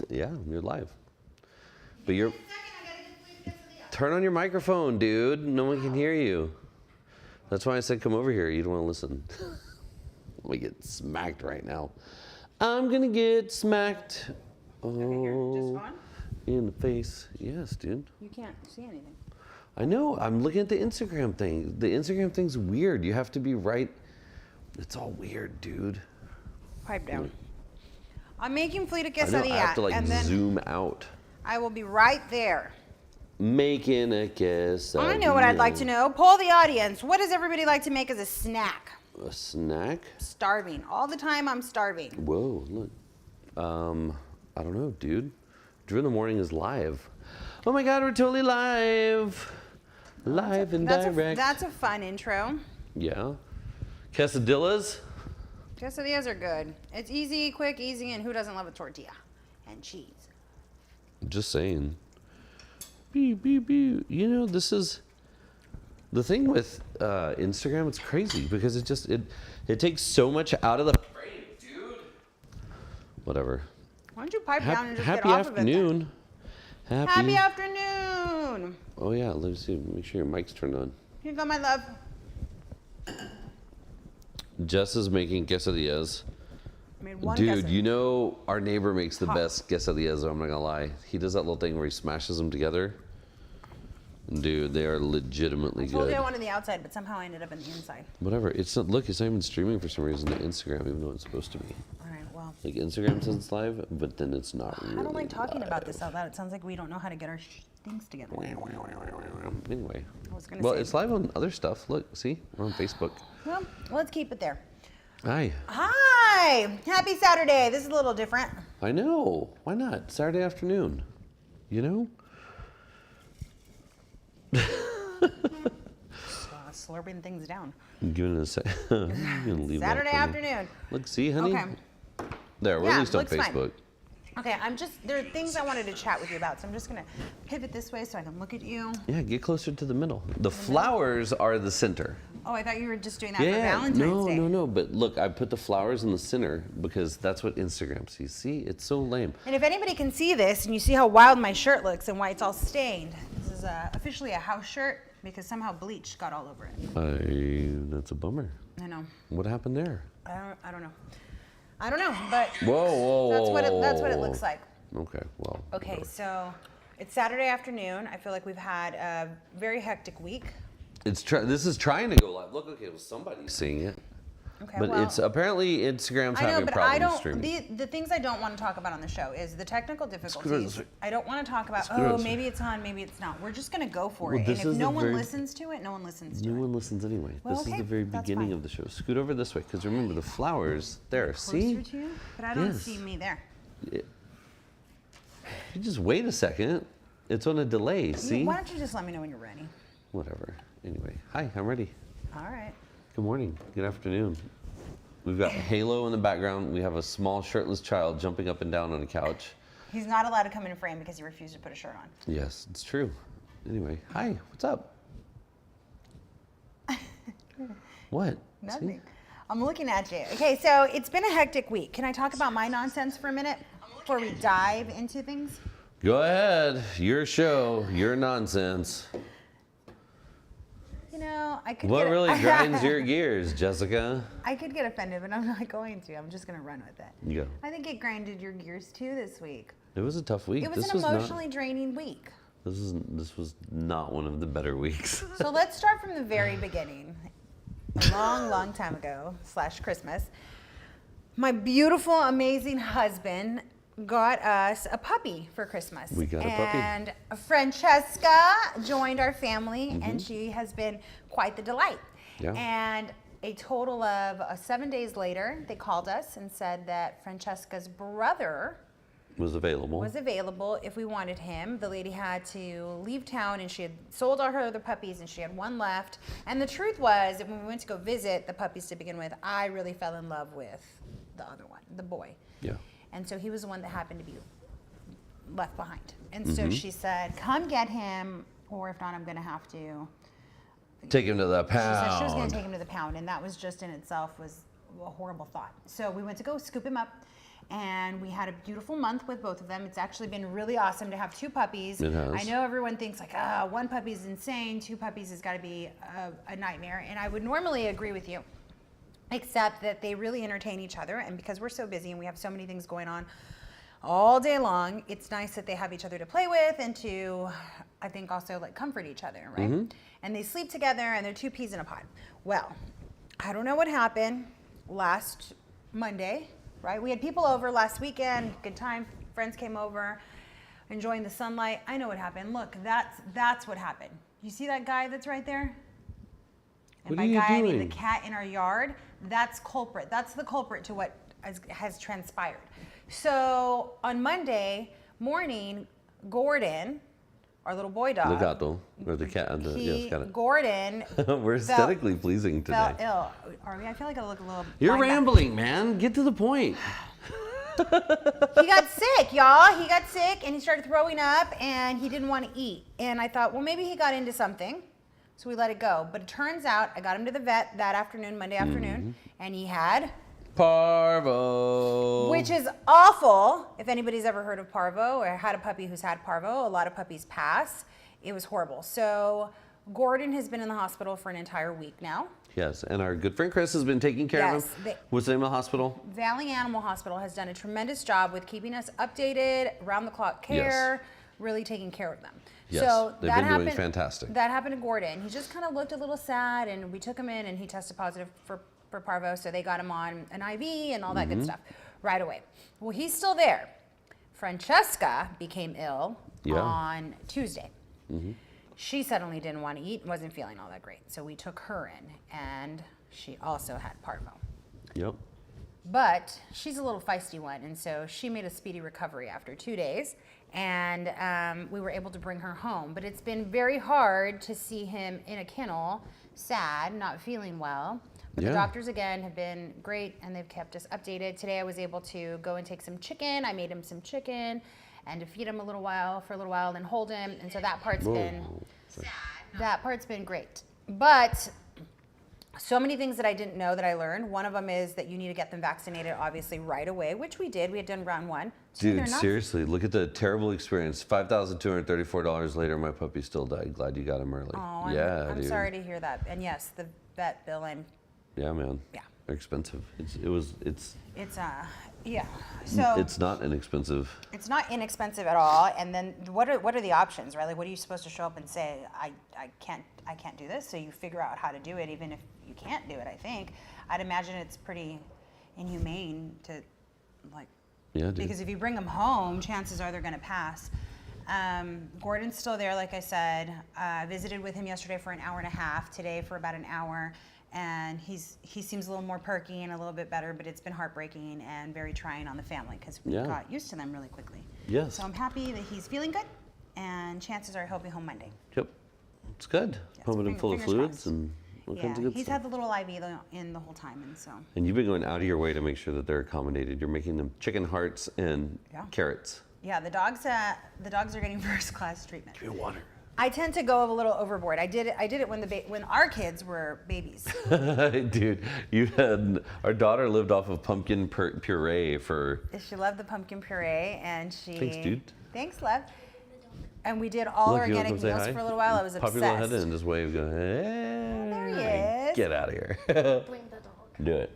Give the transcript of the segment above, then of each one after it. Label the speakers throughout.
Speaker 1: Yeah, you're live. But you're... Turn on your microphone, dude. No one can hear you. That's why I said come over here. You don't want to listen. We get smacked right now. I'm gonna get smacked. Oh, in the face. Yes, dude.
Speaker 2: You can't see anything.
Speaker 1: I know. I'm looking at the Instagram thing. The Instagram thing's weird. You have to be right. It's all weird, dude.
Speaker 2: Pipe down. I'm making fleet
Speaker 1: I know. I have to like zoom out.
Speaker 2: I will be right there.
Speaker 1: Making a quesadilla.
Speaker 2: I know what I'd like to know. Poll the audience. What does everybody like to make as a snack?
Speaker 1: A snack?
Speaker 2: Starving. All the time I'm starving.
Speaker 1: Whoa, look. I don't know, dude. Drew in the Morning is live. Oh my God, we're totally live. Live and direct.
Speaker 2: That's a fun intro.
Speaker 1: Yeah. Quesadillas?
Speaker 2: Quesadillas are good. It's easy, quick, easy, and who doesn't love a tortilla? And cheese.
Speaker 1: Just saying. Beep, beep, beep. You know, this is the thing with Instagram. It's crazy because it takes so much out of the frame, dude. Whatever.
Speaker 2: Why don't you pipe down and just
Speaker 1: happy
Speaker 2: get off
Speaker 1: afternoon.
Speaker 2: of it? Happy afternoon.
Speaker 1: Oh yeah, let me see. Make sure your mic's turned on.
Speaker 2: Here you go, my love.
Speaker 1: Jess is making quesadillas.
Speaker 2: I made one
Speaker 1: Dude,
Speaker 2: quesadilla.
Speaker 1: you know our neighbor makes the best quesadillas, I'm not gonna lie. He does that little thing where he smashes them together. Dude, they are legitimately good.
Speaker 2: I told you I wanted the outside, but somehow I ended up in the inside.
Speaker 1: Whatever. It's not, look, it's not even streaming for some reason to Instagram, even though it's supposed to be.
Speaker 2: All right, well.
Speaker 1: Like Instagram says it's live, but then it's not really
Speaker 2: I don't like talking
Speaker 1: live.
Speaker 2: about this out loud. It sounds like we don't know how to get our things together.
Speaker 1: Anyway.
Speaker 2: Well,
Speaker 1: it's live on other stuff. Look, see? We're on Facebook.
Speaker 2: Well, let's keep it there.
Speaker 1: Hi.
Speaker 2: Hi! Happy Saturday. This is a little different.
Speaker 1: I know. Why not? Saturday afternoon. You know?
Speaker 2: Slurping things down.
Speaker 1: I'm giving it a sec.
Speaker 2: Saturday afternoon.
Speaker 1: Look, see, honey?
Speaker 2: Okay.
Speaker 1: There, we're at least on
Speaker 2: looks fine.
Speaker 1: Facebook.
Speaker 2: Okay, there are things I wanted to chat with you about, so I'm just gonna pivot this way so I can look at you.
Speaker 1: Yeah, get closer to the middle. The flowers are the center.
Speaker 2: Oh, I thought you were just doing that for Valentine's Day.
Speaker 1: No. But look, I put the flowers in the center because that's what Instagram sees. See, it's so lame.
Speaker 2: And if anybody can see this and you see how wild my shirt looks and why it's all stained, this is officially a house shirt because somehow bleach got all over it.
Speaker 1: That's a bummer.
Speaker 2: I know.
Speaker 1: What happened there?
Speaker 2: I don't know. I don't know, but
Speaker 1: Whoa.
Speaker 2: That's what it looks like.
Speaker 1: Okay, well.
Speaker 2: Okay,
Speaker 1: whatever.
Speaker 2: so it's Saturday afternoon. I feel like we've had a very hectic week.
Speaker 1: This is trying to go live. Look, okay, well, somebody's seeing it.
Speaker 2: Okay,
Speaker 1: but
Speaker 2: well,
Speaker 1: it's apparently Instagram's having
Speaker 2: but
Speaker 1: problems streaming.
Speaker 2: The things I don't want to talk about on the show is the technical difficulties. I don't want to talk about, maybe it's on, maybe it's not. We're just going to go for it. And if no one listens to it, no one listens to it.
Speaker 1: No one listens anyway.
Speaker 2: Well,
Speaker 1: this is the very beginning of the show. Scoot over this way, because remember the flowers there. See?
Speaker 2: Closer to you? But I don't see me there.
Speaker 1: You just wait a second. It's on a delay, see?
Speaker 2: Why don't you just let me know when you're ready?
Speaker 1: Whatever. Anyway, hi, I'm ready.
Speaker 2: All right.
Speaker 1: Good morning. Good afternoon. We've got Halo in the background. We have a small shirtless child jumping up and down on a couch.
Speaker 2: He's not allowed to come in frame because he refused to put a shirt on.
Speaker 1: Yes, it's true. Anyway, hi, what's up? What?
Speaker 2: Nothing.
Speaker 1: See?
Speaker 2: I'm looking at you. Okay, so it's been a hectic week. Can I talk about my nonsense for a minute before we dive into things?
Speaker 1: Go ahead. Your show, your nonsense.
Speaker 2: You know, I could
Speaker 1: What
Speaker 2: get
Speaker 1: really grinds your gears, Jessica?
Speaker 2: I could get offended, but I'm not going to. I'm just going to run with it.
Speaker 1: Go.
Speaker 2: I think it grinded your gears too this week.
Speaker 1: It was a tough week.
Speaker 2: It was an emotionally draining week.
Speaker 1: This was not one of the better weeks.
Speaker 2: So let's start from the very beginning. A long time ago, / Christmas, my beautiful, amazing husband got us a puppy for Christmas.
Speaker 1: We got a puppy.
Speaker 2: And Francesca joined our family, and she has been quite the delight.
Speaker 1: Yeah.
Speaker 2: And a total of 7 days later, they called us and said that Francesca's brother
Speaker 1: was available
Speaker 2: if we wanted him. The lady had to leave town, and she had sold all her other puppies, and she had one left. And the truth was that when we went to go visit the puppies to begin with, I really fell in love with the other one, the boy.
Speaker 1: Yeah.
Speaker 2: And so he was the one that happened to be left behind. And so she said, come get him, or if not, I'm going to have to
Speaker 1: take him to the pound.
Speaker 2: She said she was going to take him to the pound, and that was just in itself was a horrible thought. So we went to go scoop him up, And we had a beautiful month with both of them. It's actually been really awesome to have 2 puppies.
Speaker 1: It has.
Speaker 2: I know everyone thinks like, 1 puppy is insane, 2 puppies has got to be a nightmare. And I would normally agree with you, except that they really entertain each other. And because we're so busy and we have so many things going on all day long, it's nice that they have each other to play with and to, I think, also like comfort each other, right?
Speaker 1: Mm-hmm.
Speaker 2: And they sleep together and they're 2 peas in a pod. Well, I don't know what happened last Monday, right? We had people over last weekend, good time. Friends came over, enjoying the sunlight. I know what happened. Look, that's what happened. You see that guy that's right there? And
Speaker 1: What
Speaker 2: by
Speaker 1: are you
Speaker 2: guy, I mean
Speaker 1: doing?
Speaker 2: the cat in our yard. That's culprit. That's the culprit to what has transpired. So on Monday morning, Gordon, our little boy dog,
Speaker 1: The gato, or the cat. Yes, got it.
Speaker 2: Gordon
Speaker 1: We're aesthetically pleasing today.
Speaker 2: felt ill. Are we? I feel like I look a little.
Speaker 1: You're
Speaker 2: linebacker.
Speaker 1: rambling, man. Get to the point.
Speaker 2: He got sick, y'all. He got sick and he started throwing up and he didn't want to eat. And I thought, well, maybe he got into something. So we let it go. But it turns out I got him to the vet that afternoon, Monday afternoon, and he had,
Speaker 1: Parvo.
Speaker 2: which is awful. If anybody's ever heard of parvo or had a puppy who's had parvo, a lot of puppies pass. It was horrible. So Gordon has been in the hospital for an entire week now.
Speaker 1: Yes, and our good friend Chris has been taking care of
Speaker 2: Yes,
Speaker 1: him. What's the name of the hospital?
Speaker 2: Valley Animal Hospital has done a tremendous job with keeping us updated, round-the-clock care, really taking care of them.
Speaker 1: Yes,
Speaker 2: so
Speaker 1: they've
Speaker 2: that
Speaker 1: been doing
Speaker 2: happened,
Speaker 1: fantastic.
Speaker 2: That happened to Gordon. He just kind of looked a little sad, and we took him in, and he tested positive for parvo, so they got him on an IV and all that good stuff right away. Well, he's still there. Francesca became ill on Tuesday. She suddenly didn't want to eat and wasn't feeling all that great, so we took her in, and she also had parvo.
Speaker 1: Yep.
Speaker 2: But she's a little feisty one, and so she made a speedy recovery after 2 days, and we were able to bring her home. But it's been very hard to see him in a kennel, sad, not feeling well. But the doctors, again, have been great, and they've kept us updated. Today I was able to go and take some chicken. I made him some chicken, and to feed him for a little while, and hold him. And so that part's been great. But so many things that I didn't know that I learned. One of them is that you need to get them vaccinated, obviously, right away, which we did. We had done round 1.
Speaker 1: Dude, seriously, look at the terrible experience. $5,234 later, my puppy still died. Glad you got him early.
Speaker 2: Oh,
Speaker 1: yeah,
Speaker 2: I'm
Speaker 1: dude.
Speaker 2: sorry to hear that. And yes, the vet bill,
Speaker 1: Yeah, man.
Speaker 2: Yeah.
Speaker 1: They're expensive. It's
Speaker 2: yeah. So
Speaker 1: it's not inexpensive.
Speaker 2: it's not inexpensive at all. And then what are the options, right? Like, what are you supposed to show up and say? I can't do this. So you figure out how to do it, even if you can't do it. I think I'd imagine it's pretty inhumane to like.
Speaker 1: Yeah, dude.
Speaker 2: Because if you bring them home, chances are they're going to pass. Gordon's still there, like I said. Visited with him yesterday for an hour and a half. Today for about an hour. And he seems a little more perky and a little bit better, but it's been heartbreaking and very trying on the family because we got used to them really quickly.
Speaker 1: Yes.
Speaker 2: So I'm happy that he's feeling good, and chances are he'll be home Monday.
Speaker 1: Yep. It's good.
Speaker 2: Yes,
Speaker 1: Pumping him full of
Speaker 2: fingers
Speaker 1: fluids
Speaker 2: crossed.
Speaker 1: and all kinds of good
Speaker 2: he's
Speaker 1: stuff.
Speaker 2: had the little IV in the whole time, and so.
Speaker 1: And you've been going out of your way to make sure that they're accommodated. You're making them chicken hearts and carrots.
Speaker 2: Yeah, the dogs are getting first class treatment.
Speaker 1: Give me water.
Speaker 2: I tend to go a little overboard. I did it when our kids were babies.
Speaker 1: Dude, our daughter lived off of pumpkin puree for.
Speaker 2: She loved the pumpkin puree, and she.
Speaker 1: Thanks, dude.
Speaker 2: Thanks, love. And we did all organic meals for a little while. I was
Speaker 1: Pop
Speaker 2: obsessed.
Speaker 1: your little head in, just wave, go, hey.
Speaker 2: There he is.
Speaker 1: Get out of here.
Speaker 3: Bring the dog.
Speaker 1: Do it.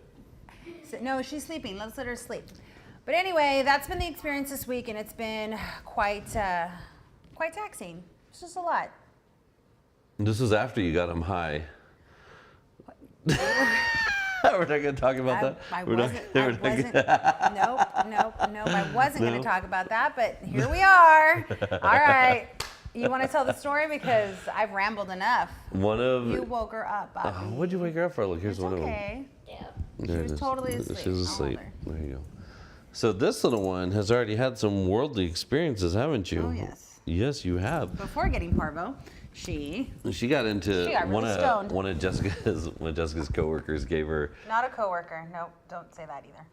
Speaker 2: So, no, she's sleeping. Let's let her sleep. But anyway, that's been the experience this week, and it's been quite taxing. It's just a lot.
Speaker 1: This was after you got him high. We're not going to talk about that.
Speaker 2: I wasn't. Nope. I wasn't going to talk about that, but here we are. All right. You want to tell the story because I've rambled enough. You woke her up, Bobby.
Speaker 1: What'd you wake her up for? Look, here's
Speaker 2: It's
Speaker 1: one
Speaker 2: okay.
Speaker 3: Yeah.
Speaker 1: of them.
Speaker 2: She was totally asleep.
Speaker 1: She was
Speaker 2: I'll
Speaker 1: asleep.
Speaker 2: hold
Speaker 1: There you go. So this little one has already had some worldly experiences, haven't you?
Speaker 2: Oh, yes.
Speaker 1: Yes, you have.
Speaker 2: Before getting parvo, she
Speaker 1: got into
Speaker 2: She got really stoned.
Speaker 1: one of Jessica's coworkers gave her.
Speaker 2: not a coworker. Nope, don't say that either.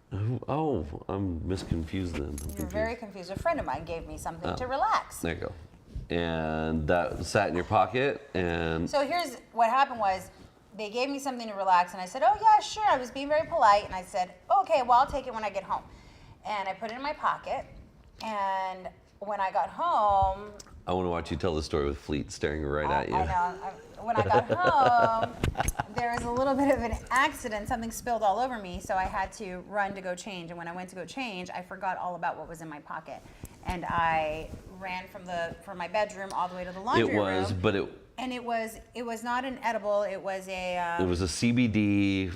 Speaker 1: Oh, I'm misconfused then.
Speaker 2: You're very confused. A friend of mine gave me something to relax.
Speaker 1: There you go. And that sat in your pocket, and
Speaker 2: So here's what happened was they gave me something to relax, and I said, oh, yeah, sure. I was being very polite, and I said, okay, well, I'll take it when I get home. and I put it in my pocket. And when I got home,
Speaker 1: I want to watch you tell the story with Fleet staring right at you.
Speaker 2: I know. When I got home, there was a little bit of an accident. Something spilled all over me, so I had to run to go change. And when I went to go change, I forgot all about what was in my pocket. And I ran from my bedroom all the way to the laundry room. And it was not an edible. It was
Speaker 1: it was a CBD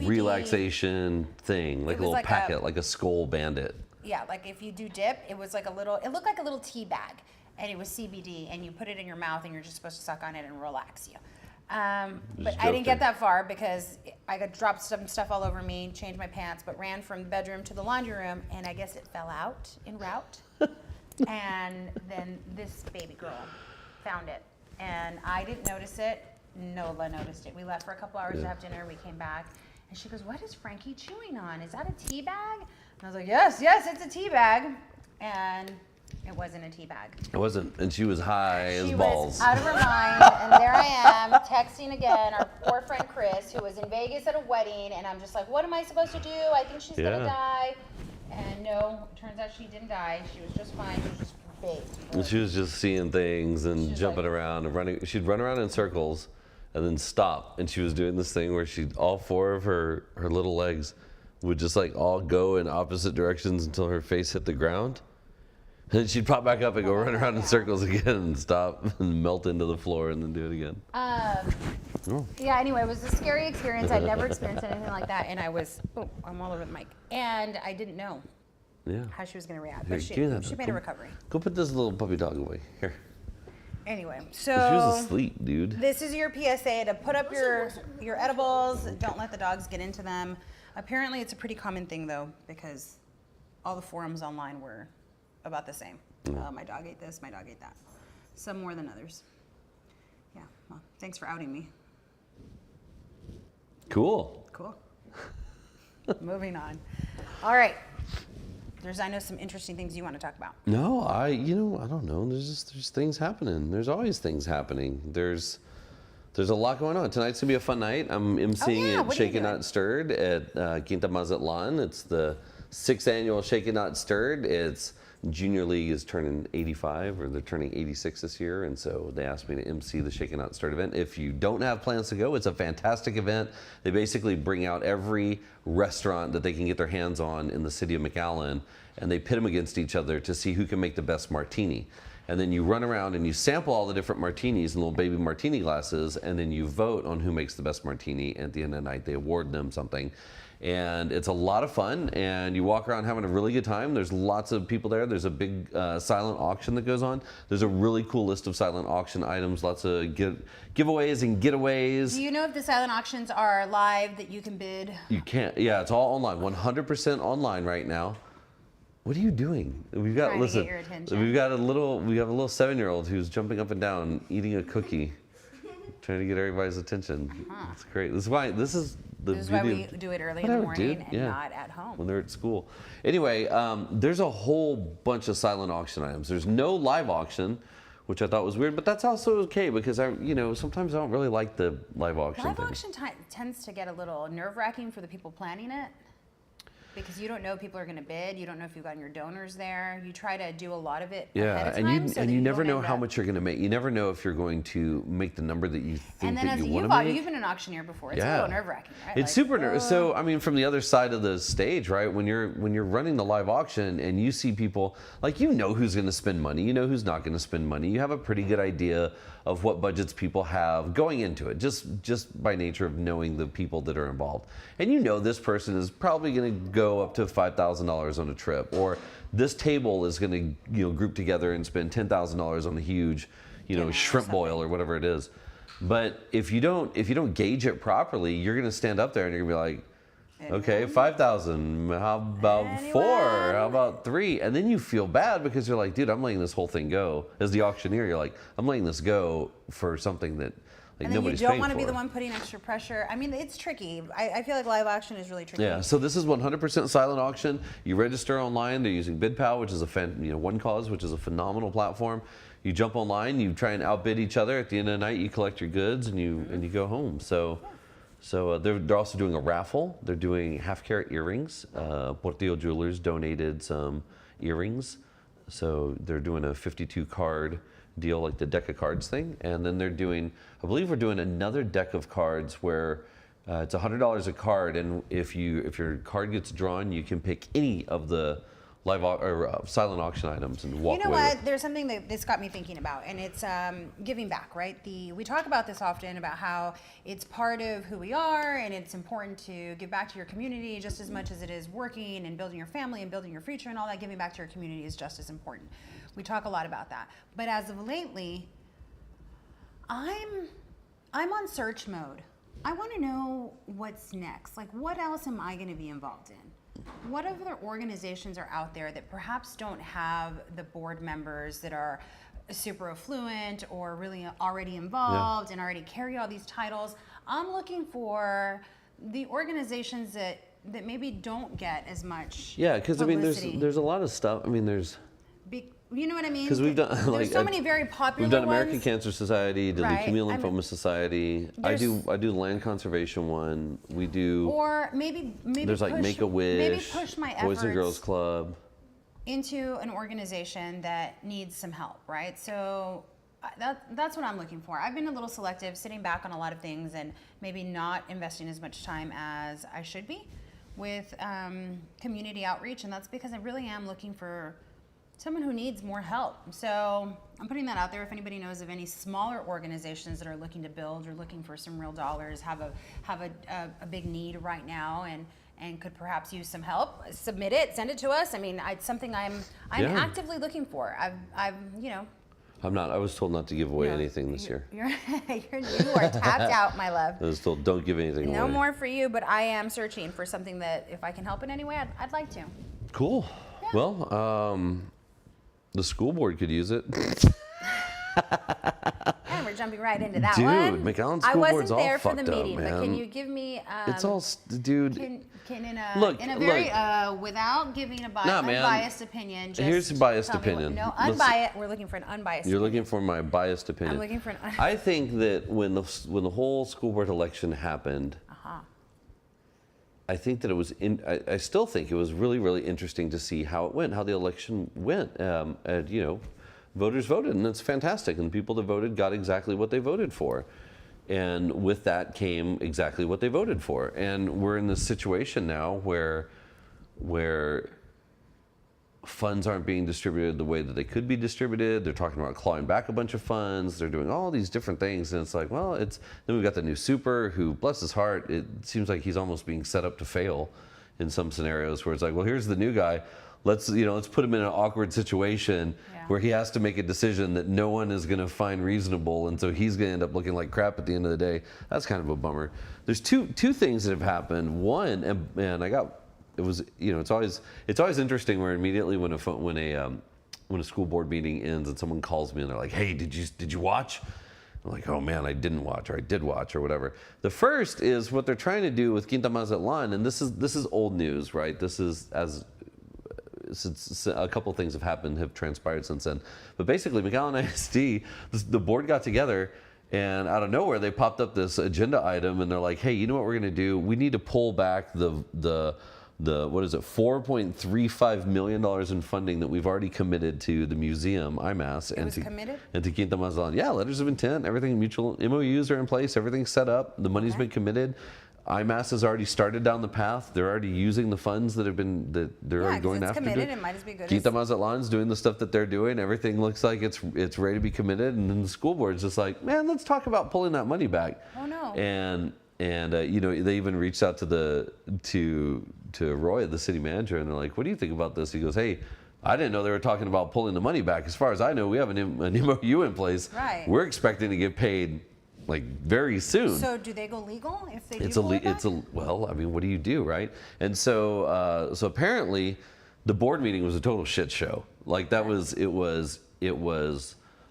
Speaker 1: relaxation thing, like a little packet, like a Skull Bandit.
Speaker 2: Yeah, like if you do dip, it looked like a little tea bag, and it was CBD, and you put it in your mouth, and you're just supposed to suck on it and relax you. But I didn't get that far because I got dropped some stuff all over me, changed my pants, but ran from the bedroom to the laundry room, and I guess it fell out en route. And then this baby girl found it, and I didn't notice it. Nola noticed it. We left for a couple hours to have dinner. We came back, and she goes, "What is Frankie chewing on? Is that a tea bag?" And I was like, yes, it's a tea bag. And it wasn't a tea bag.
Speaker 1: It wasn't, and she was high as balls.
Speaker 2: She was out of her mind, and there I am, texting again our poor friend Chris, who was in Vegas at a wedding, and I'm just like, what am I supposed to do? I think she's gonna die. And no, it turns out she didn't die. She was just fine. She was just baked.
Speaker 1: And she was just seeing things and jumping around and running. She'd run around in circles and then stop. And she was doing this thing where all four of her little legs would just like all go in opposite directions until her face hit the ground. And then she'd pop back up and go run around in circles again and stop and melt into the floor and then do it again.
Speaker 2: Yeah, anyway, it was a scary experience. I'd never experienced anything like that. And I'm all over the mic. And I didn't know how she was going to react. But she made a recovery.
Speaker 1: Go put this little puppy dog away. Here.
Speaker 2: Anyway, so
Speaker 1: she was asleep, dude.
Speaker 2: This is your PSA to put up your edibles. Don't let the dogs get into them. Apparently, it's a pretty common thing, though, because all the forums online were about the same. My dog ate this, my dog ate that. Some more than others. Yeah, well, thanks for outing me.
Speaker 1: Cool.
Speaker 2: Moving on. All right. I know some interesting things you want to talk about.
Speaker 1: No, I don't know. There's things happening. There's always things happening. There's a lot going on. Tonight's gonna be a fun night. I'm emceeing at Shaken Not Stirred at Quinta Mazatlan. It's the 6th annual Shaken Not Stirred. It's Junior League is turning 85, or they're turning 86 this year, and so they asked me to MC the Shaken Not Stirred event. If you don't have plans to go, it's a fantastic event. They basically bring out every restaurant that they can get their hands on in the city of McAllen, and they pit them against each other to see who can make the best martini. And then you run around and you sample all the different martinis in little baby martini glasses, and then you vote on who makes the best martini. At the end of the night, they award them something. And it's a lot of fun, and you walk around having a really good time. There's lots of people there. There's a big silent auction that goes on. There's a really cool list of silent auction items, lots of giveaways and getaways.
Speaker 2: Do you know if the silent auctions are live that you can bid?
Speaker 1: You can't. Yeah, it's all online, 100% online right now. What are you doing? We've got,
Speaker 2: trying to get your attention.
Speaker 1: We have a little 7-year-old who's jumping up and down, eating a cookie, trying to get everybody's attention. It's great. This is why we
Speaker 2: do it early in the morning and not at home.
Speaker 1: When they're at school. Anyway, there's a whole bunch of silent auction items. There's no live auction, which I thought was weird, but that's also okay because sometimes I don't really like the live auction.
Speaker 2: Live auction tends to get a little nerve-wracking for the people planning it. Because you don't know if people are going to bid. You don't know if you've gotten your donors there. You try to do a lot of it ahead of time.
Speaker 1: And you never know how much you're going to make. You never know if you're going to make the number that you think that you want to make.
Speaker 2: You've been an auctioneer before. It's a little nerve-wracking, right?
Speaker 1: It's super nervous. So, I mean, from the other side of the stage, right? When you're running the live auction and you see people, like, you know who's going to spend money. You know who's not going to spend money. You have a pretty good idea of what budgets people have going into it, just by nature of knowing the people that are involved. And you know this person is probably going to go up to $5,000 on a trip, or this table is going to group together and spend $10,000 on a huge shrimp boil or whatever it is. But if you don't gauge it properly, you're going to stand up there and you're going to be like, okay, 5,000. How about 4? How about 3? And then you feel bad because you're like, dude, I'm letting this whole thing go. As the auctioneer, you're like, I'm letting this go for something that nobody's paying for.
Speaker 2: You don't want to be the one putting extra pressure. I mean, it's tricky. I feel like live auction is really tricky.
Speaker 1: Yeah. So this is 100% silent auction. You register online. They're using BidPal, which is One Cause, which is a phenomenal platform. You jump online. You try and outbid each other. At the end of the night, you collect your goods and you go home. So So they're also doing a raffle. They're doing half-carat earrings. Portillo Jewelers donated some earrings. So they're doing a 52 card deal, like the deck of cards thing. And then they're doing, I believe we're doing another deck of cards where it's $100 a card. And if your card gets drawn, you can pick any of the live or silent auction items and walk away.
Speaker 2: You know what? There's something that this got me thinking about, and it's giving back, right? We talk about this often about how it's part of who we are, and it's important to give back to your community just as much as it is working and building your family and building your future and all that. Giving back to your community is just as important. We talk a lot about that, but as of lately, I'm on search mode. I want to know what's next. Like, what else am I going to be involved in? What other organizations are out there that perhaps don't have the board members that are super affluent or really already involved and already carry all these titles? I'm looking for the organizations that maybe don't get as much
Speaker 1: because I mean,
Speaker 2: publicity.
Speaker 1: there's a lot of stuff. I mean,
Speaker 2: you know what I mean?
Speaker 1: Because we've done
Speaker 2: there's so many very popular
Speaker 1: We've done
Speaker 2: ones.
Speaker 1: American Cancer Society, the
Speaker 2: Right.
Speaker 1: Leukemia Lymphoma Society. I do the land conservation one. We do.
Speaker 2: Or maybe
Speaker 1: There's like Make a Wish.
Speaker 2: Maybe push my
Speaker 1: Boys and
Speaker 2: efforts
Speaker 1: Girls Club.
Speaker 2: into an organization that needs some help, right? So that's what I'm looking for. I've been a little selective, sitting back on a lot of things and maybe not investing as much time as I should be with community outreach, and that's because I really am looking for someone who needs more help. So I'm putting that out there. If anybody knows of any smaller organizations that are looking to build or looking for some real dollars, have a big need right now, and could perhaps use some help, submit it, send it to us. I mean, it's something I'm actively looking for. I've
Speaker 1: I'm not. I was told not to give away anything this year.
Speaker 2: You are tapped out, my love.
Speaker 1: I was told don't give anything away.
Speaker 2: No more for you, but I am searching for something that if I can help in any way, I'd like to.
Speaker 1: Cool.
Speaker 2: Yeah.
Speaker 1: Well, the school board could use it.
Speaker 2: And we're jumping right into that
Speaker 1: Dude,
Speaker 2: one.
Speaker 1: McAllen School Board's all
Speaker 2: I wasn't there for the
Speaker 1: fucked up,
Speaker 2: meeting, but
Speaker 1: man.
Speaker 2: can you give me?
Speaker 1: It's all, dude.
Speaker 2: Can in a
Speaker 1: Look,
Speaker 2: in a very without giving a unbiased opinion. Just
Speaker 1: here's a biased
Speaker 2: tell me what-
Speaker 1: opinion.
Speaker 2: No,
Speaker 1: Let's-
Speaker 2: unbiased. We're looking for an unbiased.
Speaker 1: You're
Speaker 2: opinion.
Speaker 1: looking for my biased opinion.
Speaker 2: I'm looking for an.
Speaker 1: I think that when the whole school board election happened, I think that it was I still think it was really, really interesting to see how it went, how the election went. And, voters voted, and it's fantastic. And the people that voted got exactly what they voted for. And with that came exactly what they voted for. And we're in this situation now where funds aren't being distributed the way that they could be distributed. They're talking about clawing back a bunch of funds. They're doing all these different things. And it's like, well, then we've got the new super who, bless his heart, it seems like he's almost being set up to fail in some scenarios where it's like, well, here's the new guy. Let's put him in an awkward situation where he has to make a decision that no one is going to find reasonable. And so he's going to end up looking like crap at the end of the day. That's kind of a bummer. There's two things that have happened. One, and it's always interesting where immediately when a school board meeting ends and someone calls me and they're like, hey, did you watch? I'm like, oh man, I didn't watch, or I did watch, or whatever. The first is what they're trying to do with Quinta Mazatlan, and this is old news, right? This is since a couple of things have transpired since then. But basically, McAllen ISD, the board got together, and out of nowhere, they popped up this agenda item, and they're like, hey, you know what we're going to do? We need to pull back the what is it, $4.35 million in funding that we've already committed to the museum, IMAS. And to Quinta Mazatlan. Yeah, letters of intent, everything, mutual MOUs are in place, everything's set up, the money's been committed. IMAS has already started down the path. They're already using the funds that they're already going after.
Speaker 2: Committed, it might as be good.
Speaker 1: Quinta Mazatlan's doing the stuff that they're doing. Everything looks like it's ready to be committed, and then the school board's just like, man, let's talk about pulling that money back.
Speaker 2: Oh no.
Speaker 1: And they even reached out to Roy, the city manager, and they're like, what do you think about this? He goes, hey, I didn't know they were talking about pulling the money back. As far as I know, we have an MOU in place.
Speaker 2: Right.
Speaker 1: We're expecting to get paid like very soon.
Speaker 2: So do they go legal if they
Speaker 1: well, I mean, what do you do, right? And so apparently the board meeting was a total shit show. Like it was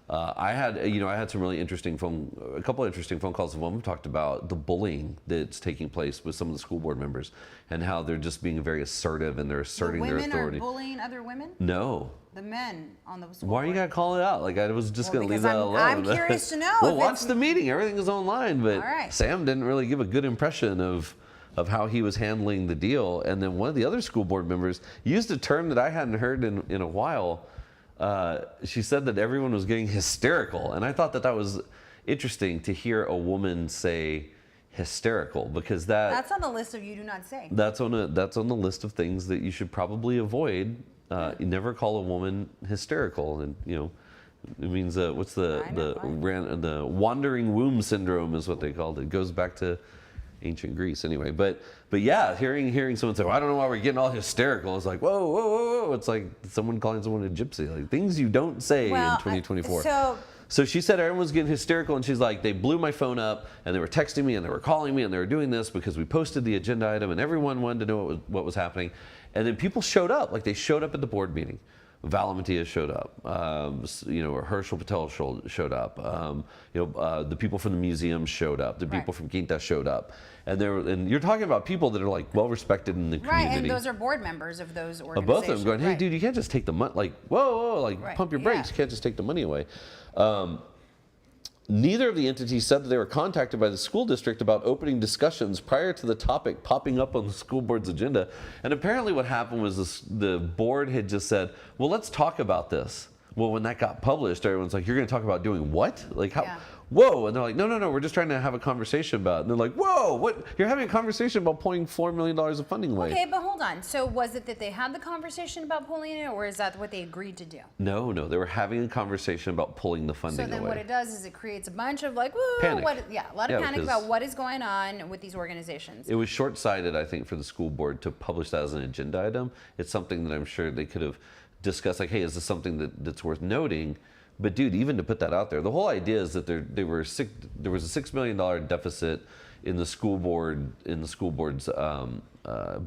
Speaker 1: I had some really a couple of interesting phone calls. One talked about the bullying that's taking place with some of the school board members and how they're just being very assertive and they're asserting their authority.
Speaker 2: The women are bullying other women?
Speaker 1: No.
Speaker 2: The men on the school
Speaker 1: Why are you
Speaker 2: board.
Speaker 1: gotta call it out? Like I was just gonna leave that alone.
Speaker 2: I'm curious to know.
Speaker 1: Well, watch the meeting. Everything is online, but
Speaker 2: All right.
Speaker 1: Sam didn't really give a good impression of how he was handling the deal. And then one of the other school board members used a term that I hadn't heard in a while. She said that everyone was getting hysterical, and I thought that was interesting to hear a woman say hysterical, because that's
Speaker 2: on the list of you do not say.
Speaker 1: That's on the list of things that you should probably avoid. You never call a woman hysterical, and it means what's the wandering womb syndrome is what they called it. It goes back to ancient Greece anyway. But yeah, hearing someone say, well, I don't know why we're getting all hysterical. It's like, whoa, whoa, whoa, whoa. It's like someone calling someone a gypsy. Like things you don't say in 2024. So she said everyone's getting hysterical, and she's like, they blew my phone up, and they were texting me, and they were calling me, and they were doing this because we posted the agenda item, and everyone wanted to know what was happening. And then people showed up, like they showed up at the board meeting. Vala Matias showed up, Herschel Patel showed up, the people from the museum showed up, the people from Quinta showed up. And you're talking about people that are like well respected in the community.
Speaker 2: Right, and those are board members of those organizations.
Speaker 1: Both of them going, hey dude, you can't just take the money, like, whoa, like pump your brakes, you can't just take the money away. Neither of the entities said that they were contacted by the school district about opening discussions prior to the topic popping up on the school board's agenda. And apparently what happened was the board had just said, well, let's talk about this. Well, when that got published, everyone's like, you're going to talk about doing what? Like, how? Yeah. Whoa. And they're like, no, we're just trying to have a conversation about it. And they're like, whoa, what? You're having a conversation about pulling $4 million of funding away.
Speaker 2: Okay, but hold on. So was it that they had the conversation about pulling it, or is that what they agreed to do?
Speaker 1: No, they were having a conversation about pulling the funding away.
Speaker 2: So then what it does is it creates a bunch of like, woo,
Speaker 1: panic.
Speaker 2: A lot of panic about what is going on with these organizations.
Speaker 1: It was short-sighted, I think, for the school board to publish that as an agenda item. It's something that I'm sure they could have discussed, like, hey, is this something that's worth noting? But dude, even to put that out there, the whole idea is that there was a $6 million deficit in the school board's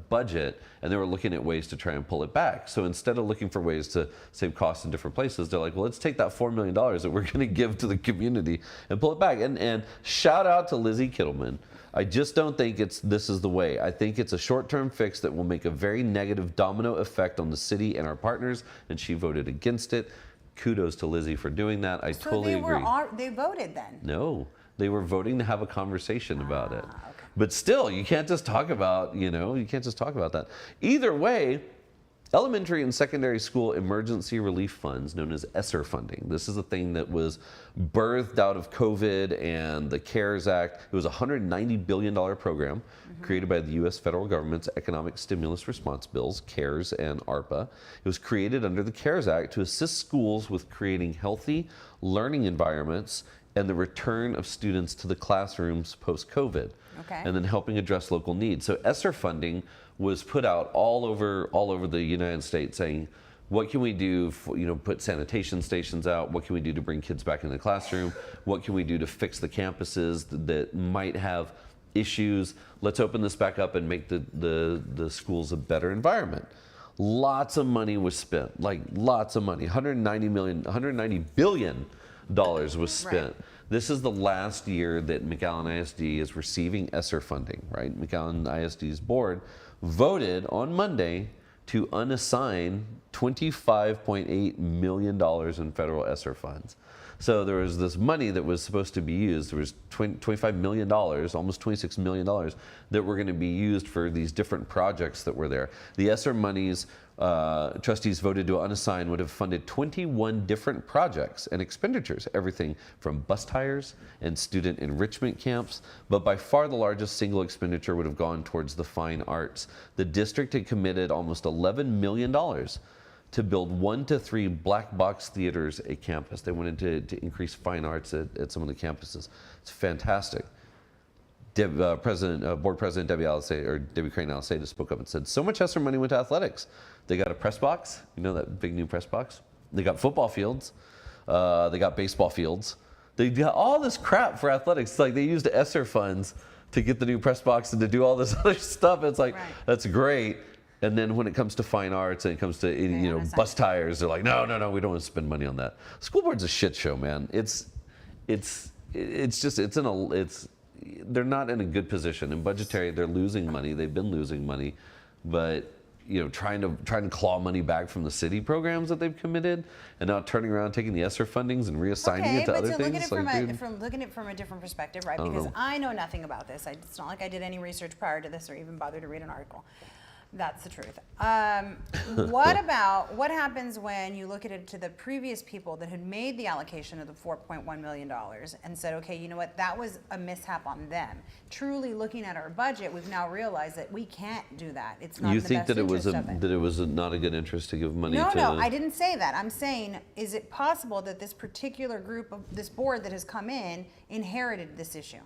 Speaker 1: budget, and they were looking at ways to try and pull it back. So instead of looking for ways to save costs in different places, they're like, well, let's take that $4 million that we're going to give to the community and pull it back. And shout out to Lizzie Kittleman. I just don't think this is the way. I think it's a short-term fix that will make a very negative domino effect on the city and our partners, and she voted against it. Kudos to Lizzie for doing that. I totally agree.
Speaker 2: They voted then?
Speaker 1: No, they were voting to have a conversation about it.
Speaker 2: Okay.
Speaker 1: But still, you can't just talk about, that. Either way, elementary and secondary school emergency relief funds, known as ESSER funding. This is a thing that was birthed out of COVID and the CARES Act. It was a $190 billion program created by the U.S. federal government's economic stimulus response bills, CARES and ARPA. It was created under the CARES Act to assist schools with creating healthy learning environments and the return of students to the classrooms post-COVID.
Speaker 2: Okay.
Speaker 1: And then helping address local needs. So ESSER funding was put out all over the United States, saying, what can we do put sanitation stations out? What can we do to bring kids back in the classroom? What can we do to fix the campuses that might have issues? Let's open this back up and make the schools a better environment. Lots of money was spent, like lots of money. $190 billion was spent. Right. This is the last year that McAllen ISD is receiving ESSER funding, right? McAllen ISD's board voted on Monday to unassign $25.8 million in federal ESSER funds. So there was this money that was supposed to be used. There was $25 million, almost $26 million, that were going to be used for these different projects that were there. The ESSER monies trustees voted to unassign would have funded 21 different projects and expenditures, everything from bus tires and student enrichment camps, but by far the largest single expenditure would have gone towards the fine arts. The district had committed almost $11 million to build 1 to 3 black box theaters at campus. They wanted to increase fine arts at some of the campuses. It's fantastic. Board President Debbie Crane Aliseda spoke up and said, so much ESSER money went to athletics. They got a press box, that big new press box. They got football fields. They got baseball fields. They got all this crap for athletics. It's like they used ESSER funds to get the new press box and to do all this other stuff. It's like, That's great. And then when it comes to fine arts and it comes to bus tires, they're like, no, we don't want to spend money on that. School board's a shit show, man. They're not in a good position. In budgetary, they're losing money. They've been losing money, but trying to claw money back from the city programs that they've committed, and now turning around, taking the ESSER fundings and reassigning it to other things.
Speaker 2: Looking at it from a different perspective, right? Because I know nothing about this. It's not like I did any research prior to this or even bothered to read an article. That's the truth. What happens when you look at it to the previous people that had made the allocation of the $4.1 million and said, okay, you know what, that was a mishap on them. Truly looking at our budget, we've now realized that we can't do that. It's not in the best interest of it.
Speaker 1: That it was not a good interest to give money
Speaker 2: to...
Speaker 1: No,
Speaker 2: I didn't say that. I'm saying, is it possible that this particular group of this board that has come in inherited this issue?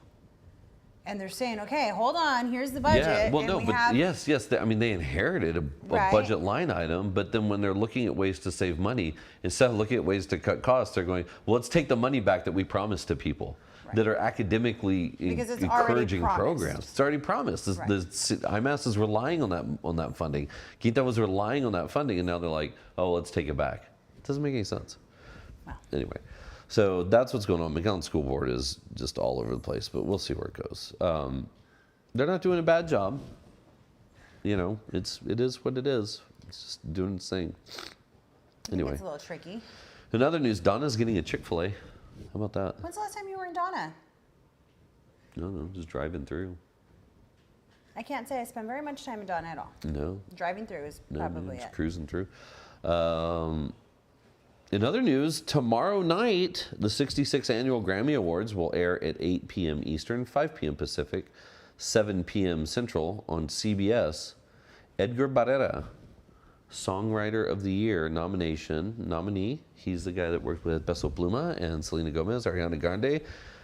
Speaker 2: And they're saying, okay, hold on, here's the budget.
Speaker 1: Yeah, well, yes. They inherited a budget line item, but then when they're looking at ways to save money, instead of looking at ways to cut costs, they're going, well, let's take the money back that we promised to people that are academically encouraging programs. It's already promised. The IMAS is relying on that funding. Quinta was relying on that funding, and now they're like, oh, let's take it back. It doesn't make any sense.
Speaker 2: Wow.
Speaker 1: Anyway. So that's what's going on. McAllen School Board is just all over the place, but we'll see where it goes. They're not doing a bad job. It is what it is. It's just doing its thing. Anyway.
Speaker 2: It's a little tricky.
Speaker 1: In other news, Donna's getting a Chick-fil-A. How about that?
Speaker 2: When's the last time you were in Donna?
Speaker 1: No, just driving through.
Speaker 2: I can't say I spend very much time in Donna at all.
Speaker 1: No.
Speaker 2: Driving through is probably
Speaker 1: just
Speaker 2: it.
Speaker 1: Cruising through. In other news, tomorrow night, the 66th Annual Grammy Awards will air at 8 p.m. Eastern, 5 p.m. Pacific, 7 p.m. Central on CBS. Edgar Barrera, Songwriter of the Year nominee. He's the guy that worked with Peso Pluma and Selena Gomez, Ariana Grande,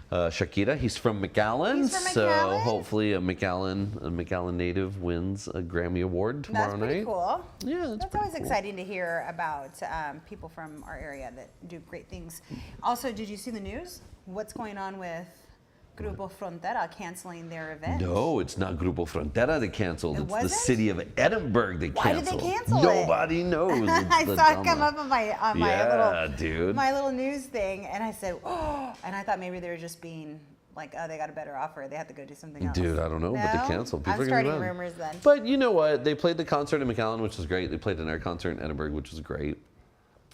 Speaker 1: Shakira. He's from McAllen, so hopefully a McAllen native wins a Grammy Award tomorrow night.
Speaker 2: That's pretty cool.
Speaker 1: Yeah,
Speaker 2: that's always exciting to hear about people from our area that do great things. Also, did you see the news? What's going on with Grupo Frontera canceling their event?
Speaker 1: No, it's not Grupo Frontera that canceled. It's the city of Edinburgh that
Speaker 2: canceled. Why did they cancel it?
Speaker 1: Nobody knows.
Speaker 2: I saw it come up on my little news thing, and I said, oh, and I thought maybe they were just being like, oh, they got a better offer. They have to go do something else.
Speaker 1: Dude, I don't know, but they canceled.
Speaker 2: People I'm starting rumors then.
Speaker 1: But you know what? They played the concert in McAllen, which was great. They played another concert in Edinburgh, which was great.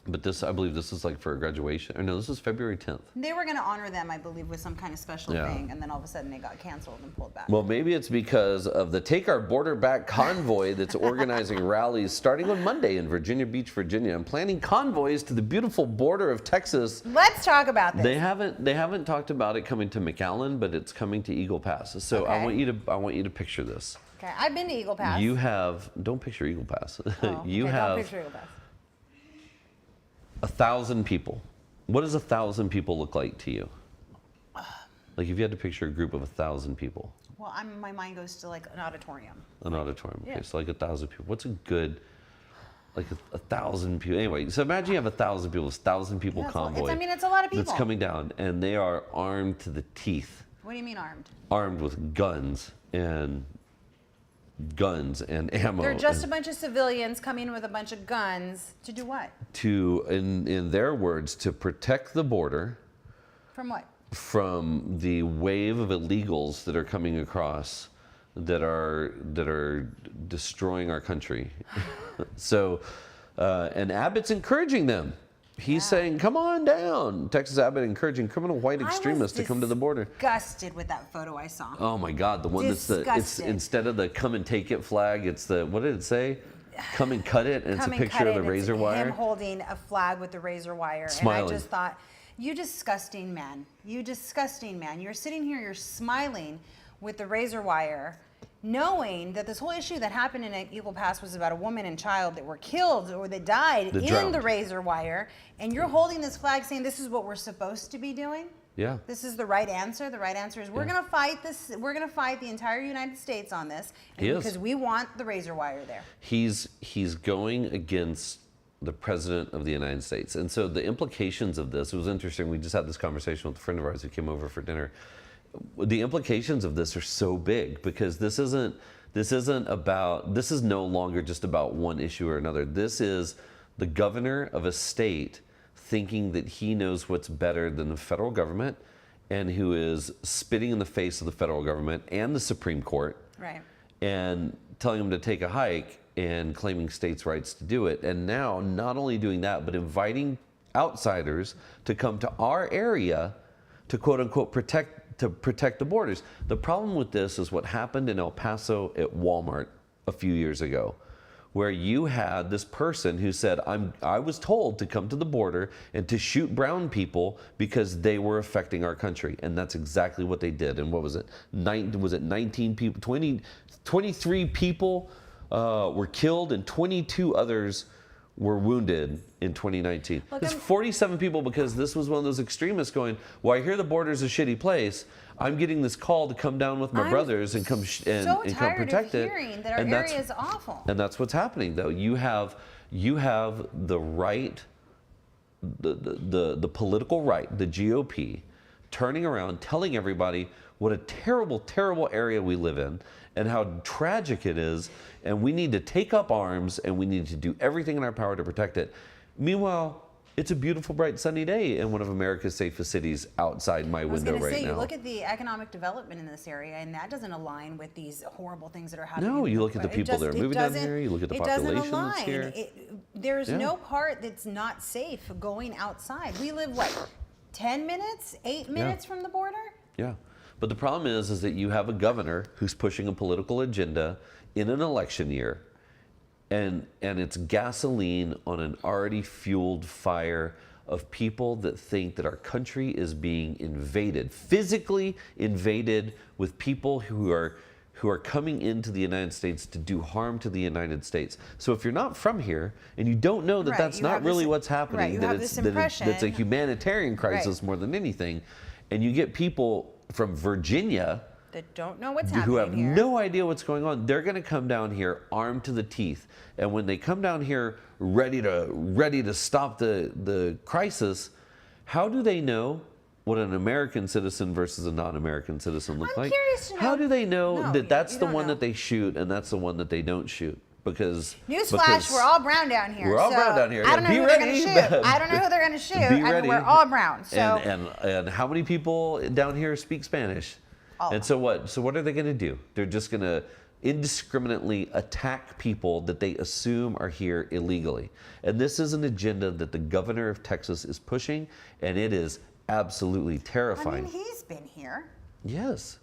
Speaker 1: But I believe this is like for a graduation. Or no, this is February 10th.
Speaker 2: They were going to honor them, I believe, with some kind of special thing, and then all of a sudden they got canceled and pulled back.
Speaker 1: Well, maybe it's because of the Take Our Border Back convoy that's organizing rallies starting on Monday in Virginia Beach, Virginia, and planning convoys to the beautiful border of Texas.
Speaker 2: Let's talk about this.
Speaker 1: They haven't talked about it coming to McAllen, but it's coming to Eagle Pass. So I want you to picture this.
Speaker 2: Okay, I've been to Eagle Pass.
Speaker 1: Don't picture Eagle Pass.
Speaker 2: Don't picture Eagle Pass.
Speaker 1: 1,000 people. What does 1,000 people look like to you? Like if you had to picture a group of 1,000 people.
Speaker 2: Well, my mind goes to like an auditorium.
Speaker 1: An auditorium. Okay, so like 1,000 people. What's a good, like 1,000 people? Anyway, so imagine you have 1,000 people. This 1,000 people convoy.
Speaker 2: It's a lot of people.
Speaker 1: That's coming down, and they are armed to the teeth.
Speaker 2: What do you mean armed?
Speaker 1: Armed with guns and ammo.
Speaker 2: They're just a bunch of civilians coming with a bunch of guns to do what?
Speaker 1: To, in their words, to protect the border.
Speaker 2: From what?
Speaker 1: From the wave of illegals that are coming across that are destroying our country. So, and Abbott's encouraging them. He's saying, come on down. Texas Abbott encouraging criminal white extremists to come to the border.
Speaker 2: Disgusted with that photo I saw.
Speaker 1: Oh my God, the one it's instead of the come and take it flag, it's the, what did it say? Come and cut it, and it's a picture of the razor wire.
Speaker 2: Him holding a flag with the razor wire.
Speaker 1: Smiling.
Speaker 2: And I just thought, you disgusting man. You disgusting man. You're sitting here, you're smiling with the razor wire, knowing that this whole issue that happened in Eagle Pass was about a woman and child that were killed or that died in the razor wire, and you're holding this flag saying this is what we're supposed to be doing?
Speaker 1: Yeah.
Speaker 2: This is the right answer. The right answer is we're going to fight this. We're going to fight the entire United States on this because we want the razor wire there.
Speaker 1: He's going against the President of the United States. And so the implications of this, it was interesting. We just had this conversation with a friend of ours who came over for dinner. The implications of this are so big because this isn't This is no longer just about one issue or another. This is the governor of a state thinking that he knows what's better than the federal government, and who is spitting in the face of the federal government and the Supreme Court,
Speaker 2: Right.
Speaker 1: and telling them to take a hike and claiming states' rights to do it. And now, not only doing that, but inviting outsiders to come to our area to quote unquote protect the borders. The problem with this is what happened in El Paso at Walmart a few years ago, where you had this person who said, I was told to come to the border and to shoot brown people because they were affecting our country. And that's exactly what they did. And what was it? 19 people, 23 people were killed and 22 others were wounded in 2019. It's 47 people, because this was one of those extremists going, well, I hear the border's a shitty place. I'm getting this call to come down with my brothers and come and come protect it.
Speaker 2: Hearing that our area is awful.
Speaker 1: And that's what's happening, though. You have the right, the political right, the GOP, turning around, telling everybody what a terrible, terrible area we live in and how tragic it is, and we need to take up arms and we need to do everything in our power to protect it. Meanwhile, it's a beautiful, bright, sunny day in one of America's safest cities outside my window right now. I was going to say,
Speaker 2: you look at the economic development in this area, and that doesn't align with these horrible things that are happening.
Speaker 1: No, you look at the people that are moving down here, you look at the population that's here.
Speaker 2: There's no part that's not safe going outside. We live, 10 minutes, 8 minutes from the border?
Speaker 1: Yeah. But the problem is that you have a governor who's pushing a political agenda in an election year, and it's gasoline on an already fueled fire of people that think that our country is being invaded, physically invaded, with people who are coming into the United States to do harm to the United States. So if you're not from here and you don't know that that's not really what's happening, that it's a humanitarian crisis more than anything, and you get people from Virginia
Speaker 2: that don't know what's happening
Speaker 1: who have
Speaker 2: here.
Speaker 1: no idea what's going on, they're going to come down here armed to the teeth. And when they come down here ready to stop the crisis, how do they know what an American citizen versus a non-American citizen look like?
Speaker 2: Curious to know.
Speaker 1: How do they know that that's the one that they shoot and that's the one that they don't shoot? Because
Speaker 2: newsflash, we're all brown down here.
Speaker 1: We're all brown down here.
Speaker 2: I don't know who they're going to shoot. I don't know who they're going to shoot.
Speaker 1: Be ready.
Speaker 2: We're all brown. So
Speaker 1: and how many people down here speak Spanish? And so what? So what are they going to do? They're just going to indiscriminately attack people that they assume are here illegally. And this is an agenda that the governor of Texas is pushing, and it is absolutely terrifying.
Speaker 2: I mean, he's been here.
Speaker 1: Yes.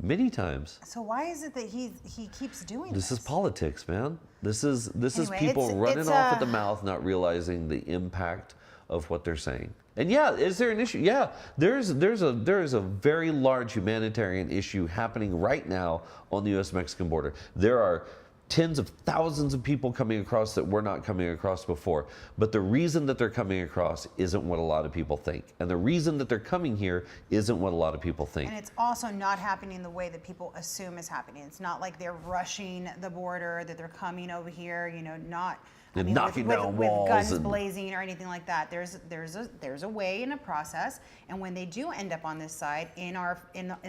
Speaker 1: Many times.
Speaker 2: So why is it that he keeps doing this?
Speaker 1: This is politics, man. This is people running off at the mouth, not realizing the impact of what they're saying. And is there an issue? Yeah, there is a very large humanitarian issue happening right now on the U.S.-Mexican border. There are tens of thousands of people coming across that were not coming across before. But the reason that they're coming across isn't what a lot of people think. And the reason that they're coming here isn't what a lot of people think.
Speaker 2: And it's also not happening the way that people assume is happening. It's not like they're rushing the border, that they're coming over here,
Speaker 1: knocking down walls
Speaker 2: with guns blazing or anything like that. There's a way and a process, and when they do end up on this side in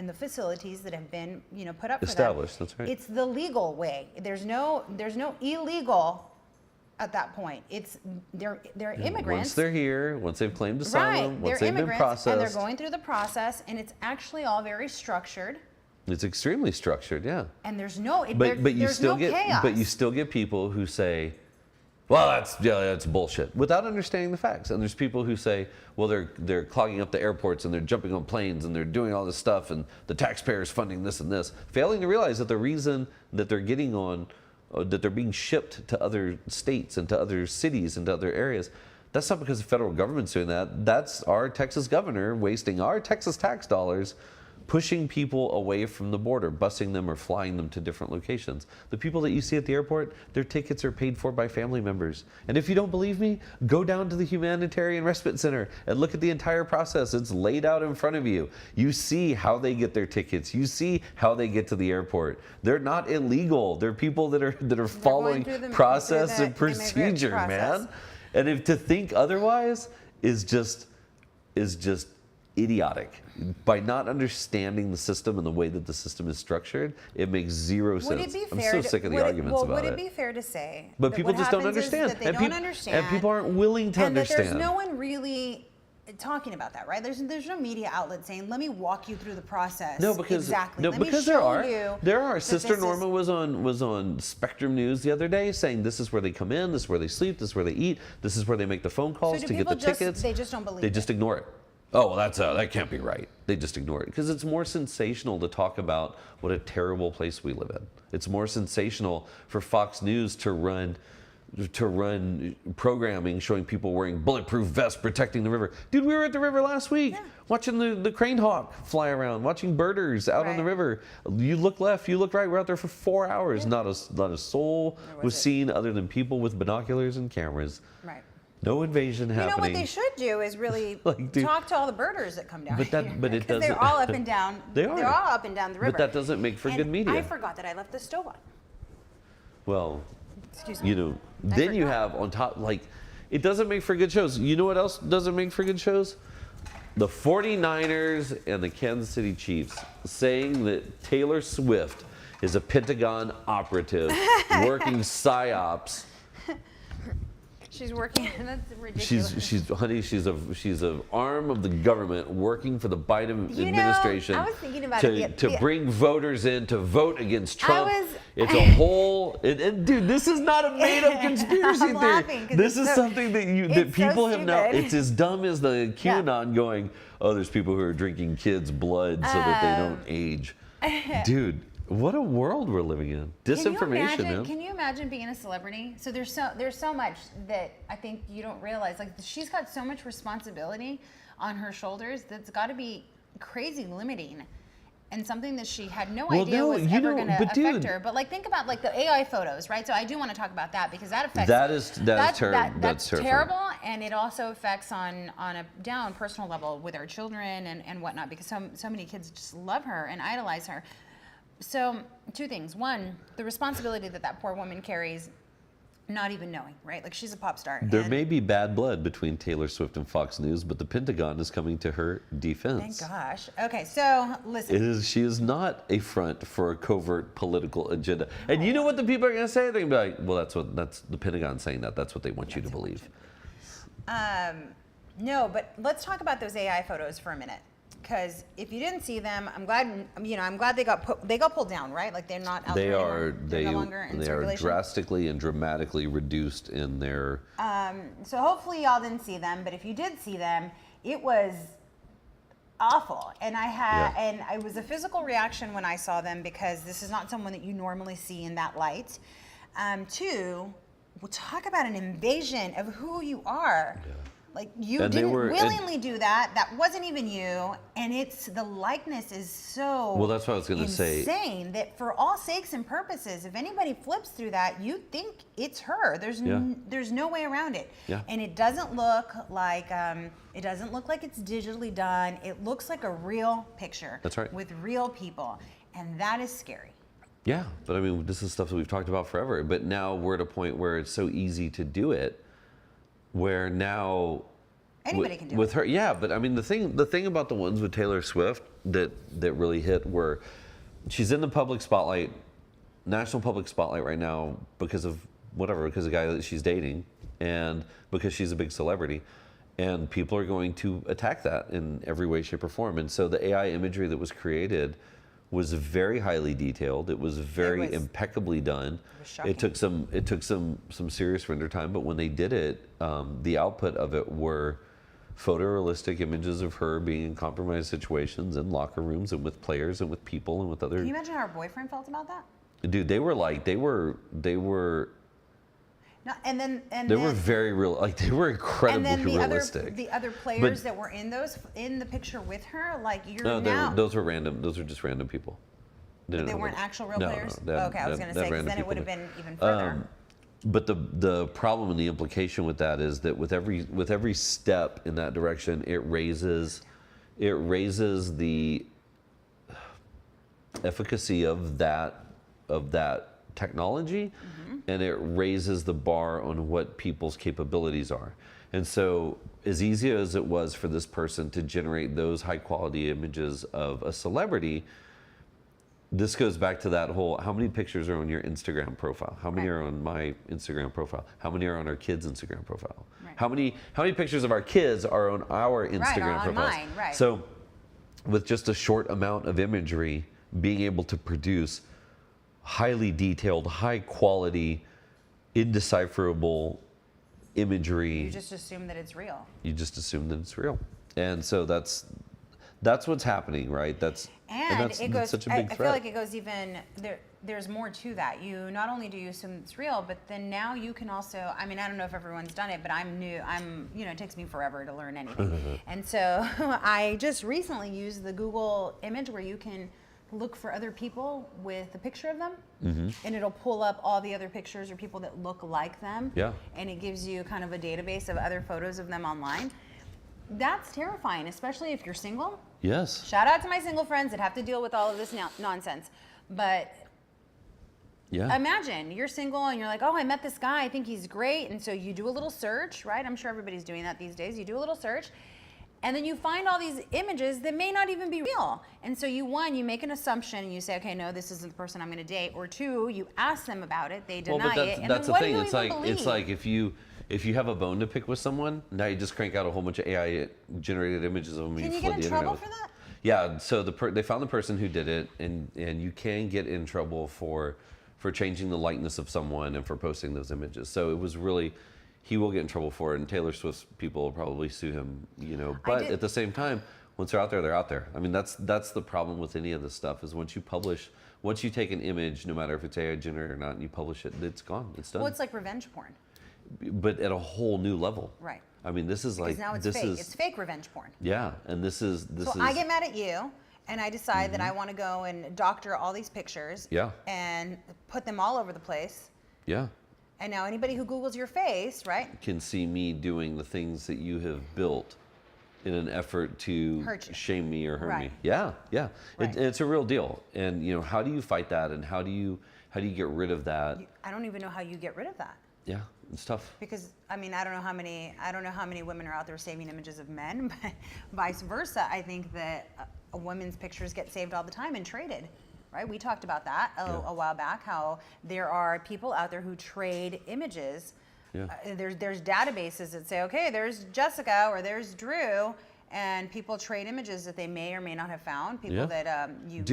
Speaker 2: the facilities that have been put up
Speaker 1: established,
Speaker 2: for them,
Speaker 1: that's right.
Speaker 2: it's the legal way. There's no illegal at that point. It's they're immigrants.
Speaker 1: Once they're here, once they've claimed asylum, once they've been processed,
Speaker 2: and they're going through the process, and it's actually all very structured.
Speaker 1: It's extremely structured, yeah.
Speaker 2: And there's no
Speaker 1: chaos. But you still get people who say, well, that's bullshit, without understanding the facts. And there's people who say, well, they're clogging up the airports and they're jumping on planes and they're doing all this stuff and the taxpayers funding this and this, failing to realize that the reason that they're getting on, that they're being shipped to other states and to other cities and to other areas, that's not because the federal government's doing that. That's our Texas governor wasting our Texas tax dollars pushing people away from the border, busing them or flying them to different locations. The people that you see at the airport, their tickets are paid for by family members. And if you don't believe me, go down to the Humanitarian Respite Center and look at the entire process. It's laid out in front of you. You see how they get their tickets. You see how they get to the airport. They're not illegal. They're people that are following process and procedure, man. And if to think otherwise is just idiotic. By not understanding the system and the way that the system is structured, it makes zero sense.
Speaker 2: Would it be
Speaker 1: I'm
Speaker 2: fair
Speaker 1: so
Speaker 2: to,
Speaker 1: sick of the
Speaker 2: would it-
Speaker 1: arguments
Speaker 2: well,
Speaker 1: about
Speaker 2: would
Speaker 1: it.
Speaker 2: it be fair to say
Speaker 1: But
Speaker 2: that
Speaker 1: people
Speaker 2: what
Speaker 1: just don't
Speaker 2: happens is
Speaker 1: understand.
Speaker 2: that they don't understand,
Speaker 1: and people aren't willing to
Speaker 2: and
Speaker 1: understand.
Speaker 2: that there's no one really talking about that, right? There's no media outlet saying, "Let me walk you through the process."
Speaker 1: No, because
Speaker 2: exactly.
Speaker 1: no,
Speaker 2: Let
Speaker 1: because
Speaker 2: me
Speaker 1: there
Speaker 2: show
Speaker 1: are
Speaker 2: you
Speaker 1: there are.
Speaker 2: that
Speaker 1: Sister
Speaker 2: this is-
Speaker 1: Norma was on Spectrum News the other day saying this is where they come in, this is where they sleep, this is where they eat, this is where they make the phone calls
Speaker 2: So do
Speaker 1: to get the
Speaker 2: people
Speaker 1: tickets.
Speaker 2: They just don't believe
Speaker 1: They
Speaker 2: it.
Speaker 1: just ignore it. Oh, well, that can't be right. They just ignore it because it's more sensational to talk about what a terrible place we live in. It's more sensational for Fox News to run programming showing people wearing bulletproof vests protecting the river. Dude, we were at the river last week watching the crane hawk fly around, watching birders out on the
Speaker 2: Right.
Speaker 1: river. You look left, you look right. We're out there for 4 hours.
Speaker 2: Yeah.
Speaker 1: Not a soul
Speaker 2: Or
Speaker 1: was
Speaker 2: was it?
Speaker 1: seen other than people with binoculars and cameras.
Speaker 2: Right.
Speaker 1: No invasion
Speaker 2: You know
Speaker 1: happening.
Speaker 2: what they should do is really
Speaker 1: Like, dude-
Speaker 2: talk to all the birders that come down
Speaker 1: But that-
Speaker 2: here.
Speaker 1: but it
Speaker 2: 'Cause they're
Speaker 1: doesn't-
Speaker 2: all up and down.
Speaker 1: They are.
Speaker 2: They're all up and down the river.
Speaker 1: But that doesn't make for
Speaker 2: And
Speaker 1: good media.
Speaker 2: I forgot that I left the stove on.
Speaker 1: Well,
Speaker 2: Excuse me.
Speaker 1: you know,
Speaker 2: I
Speaker 1: then you
Speaker 2: forgot.
Speaker 1: have on top, like, it doesn't make for good shows. You know what else doesn't make for good shows? The 49ers and the Kansas City Chiefs saying that Taylor Swift is a Pentagon operative working psyops.
Speaker 2: She's working. That's ridiculous.
Speaker 1: She's an arm of the government working for the Biden
Speaker 2: You know,
Speaker 1: administration
Speaker 2: I was thinking about
Speaker 1: to,
Speaker 2: it
Speaker 1: to bring voters in to vote against
Speaker 2: I
Speaker 1: Trump.
Speaker 2: was-
Speaker 1: It's a whole dude. This is not a made-up conspiracy
Speaker 2: I'm laughing
Speaker 1: theory.
Speaker 2: 'cause
Speaker 1: This
Speaker 2: it's
Speaker 1: is
Speaker 2: so-
Speaker 1: something that
Speaker 2: it's so
Speaker 1: people have now.
Speaker 2: stupid.
Speaker 1: It's as dumb as the QAnon going, oh, there's people who are drinking kids' blood so that they don't age. Dude, what a world we're living in. Disinformation, man.
Speaker 2: Can you imagine being a celebrity? So there's so much that I think you don't realize. Like she's got so much responsibility on her shoulders that's got to be crazy limiting, and something that she had no idea was ever going to affect her. But like think about like the AI photos, right? So I do want to talk about that because that affects.
Speaker 1: That's terrible.
Speaker 2: That's
Speaker 1: terrifying.
Speaker 2: terrible, and it also affects on a down personal level with our children and whatnot because so many kids just love her and idolize her. So, two things. One, the responsibility that poor woman carries, not even knowing, right? Like she's a pop star.
Speaker 1: There may be bad blood between Taylor Swift and Fox News, but the Pentagon is coming to her defense.
Speaker 2: Thank gosh. Okay, so listen.
Speaker 1: She is not a front for a covert political agenda. And you know what the people are going to say? They're going to be like, well, that's the Pentagon saying that. That's what they want you to believe.
Speaker 2: No, but let's talk about those AI photos for a minute. Because if you didn't see them, I'm glad they got pulled down, right? Like they're not out there anymore. They're no longer in circulation.
Speaker 1: Drastically and dramatically reduced in their.
Speaker 2: So hopefully y'all didn't see them, but if you did see them, it was awful. And and it was a physical reaction when I saw them because this is not someone that you normally see in that light. Two, we'll talk about an invasion of who you are. Yeah. Like you didn't willingly do that. That wasn't even you. And the likeness is so
Speaker 1: well, that's what I was going to say.
Speaker 2: Insane that for all sakes and purposes, if anybody flips through that, you think it's her. There's no way around it.
Speaker 1: Yeah.
Speaker 2: And it doesn't look like it's digitally done. It looks like a real picture.
Speaker 1: That's right.
Speaker 2: With real people, and that is scary.
Speaker 1: Yeah, but I mean, this is stuff that we've talked about forever. But now we're at a point where it's so easy to do it. Where now
Speaker 2: anybody can do
Speaker 1: with
Speaker 2: it.
Speaker 1: her, yeah. But I mean, the thing about the ones with Taylor Swift that really hit were she's in the public spotlight, national public spotlight right now because of the guy that she's dating, and because she's a big celebrity, and people are going to attack that in every way, shape, or form. And so the AI imagery that was created was very highly detailed. It was very impeccably done. It took some serious render time, but when they did it, the output of it were photorealistic images of her being in compromised situations in locker rooms and with players and with people and with other.
Speaker 2: Can you imagine how her boyfriend felt about that?
Speaker 1: Dude, they were
Speaker 2: No, and then
Speaker 1: were very real, like they were incredibly
Speaker 2: and then
Speaker 1: realistic.
Speaker 2: the other players that were in the picture with her, like
Speaker 1: those were random. Those were just random people.
Speaker 2: They weren't actual real players.
Speaker 1: No,
Speaker 2: okay, I was going to say because then it would have been even further.
Speaker 1: But the problem and the implication with that is that with every step in that direction, it raises the efficacy of that technology, and it raises the bar on what people's capabilities are. And so as easy as it was for this person to generate those high quality images of a celebrity, this goes back to that whole, how many pictures are on your Instagram profile? How many are on my Instagram profile? How many are on our kids' Instagram profile?
Speaker 2: Right.
Speaker 1: How many pictures of our kids are on our Instagram
Speaker 2: on
Speaker 1: profiles?
Speaker 2: mine, right.
Speaker 1: So with just a short amount of imagery, being able to produce highly detailed, high quality, indecipherable imagery.
Speaker 2: You just assume that it's real.
Speaker 1: You just assume that it's real. And so that's what's happening, right? That's
Speaker 2: it goes.
Speaker 1: such a big
Speaker 2: I
Speaker 1: threat.
Speaker 2: feel like it goes even there. There's more to that. You not only do you assume it's real, but then now you can also. I mean, I don't know if everyone's done it, but I'm new. It takes me forever to learn anything. And so I just recently used the Google image where you can look for other people with a picture of them, and it'll pull up all the other pictures or people that look like them.
Speaker 1: Yeah.
Speaker 2: And it gives you kind of a database of other photos of them online. That's terrifying, especially if you're single.
Speaker 1: Yes.
Speaker 2: Shout out to my single friends that have to deal with all of this nonsense. But
Speaker 1: Yeah.
Speaker 2: imagine you're single and you're like, oh, I met this guy. I think he's great. And so you do a little search, right? I'm sure everybody's doing that these days. You do a little search. And then you find all these images that may not even be real. And so you make an assumption and you say, okay, no, this isn't the person I'm going to date. Or two, you ask them about it. They deny it. And
Speaker 1: that's
Speaker 2: then
Speaker 1: the
Speaker 2: what
Speaker 1: thing.
Speaker 2: do you
Speaker 1: It's
Speaker 2: even
Speaker 1: like
Speaker 2: believe?
Speaker 1: it's like if you have a bone to pick with someone, now you just crank out a whole bunch of AI generated images of them.
Speaker 2: Can
Speaker 1: and
Speaker 2: you
Speaker 1: flood
Speaker 2: get in
Speaker 1: the
Speaker 2: trouble
Speaker 1: internet
Speaker 2: for
Speaker 1: with.
Speaker 2: that?
Speaker 1: Yeah. So they found the person who did it, and you can get in trouble for changing the likeness of someone and for posting those images. So it was really. He will get in trouble for it, and Taylor Swift's people will probably sue him, But at the same time, once they're out there, they're out there. I mean, that's the problem with any of this stuff is once you take an image, no matter if it's AI generated or not, and you publish it, it's gone. It's done.
Speaker 2: Well, it's like revenge porn.
Speaker 1: But at a whole new level.
Speaker 2: Right.
Speaker 1: I mean, this is
Speaker 2: Because now it's fake. It's fake revenge porn.
Speaker 1: Yeah, and this is.
Speaker 2: So I get mad at you, and I decide that I want to go and doctor all these pictures.
Speaker 1: Yeah.
Speaker 2: And put them all over the place.
Speaker 1: Yeah.
Speaker 2: And now anybody who Googles your face, right?
Speaker 1: Can see me doing the things that you have built in an effort to
Speaker 2: Hurt you.
Speaker 1: shame me or hurt me.
Speaker 2: Right.
Speaker 1: Yeah, yeah.
Speaker 2: Right.
Speaker 1: It's a real deal. And how do you fight that? And how do you get rid of that?
Speaker 2: I don't even know how you get rid of that.
Speaker 1: Yeah, it's tough.
Speaker 2: Because I mean, I don't know how many women are out there saving images of men, but vice versa. I think that a woman's pictures get saved all the time and traded. Right? We talked about that a while back, how there are people out there who trade images.
Speaker 1: Yeah.
Speaker 2: There's databases that say, okay, there's Jessica or there's Drew, and people trade images that they may or may not have found. People that may have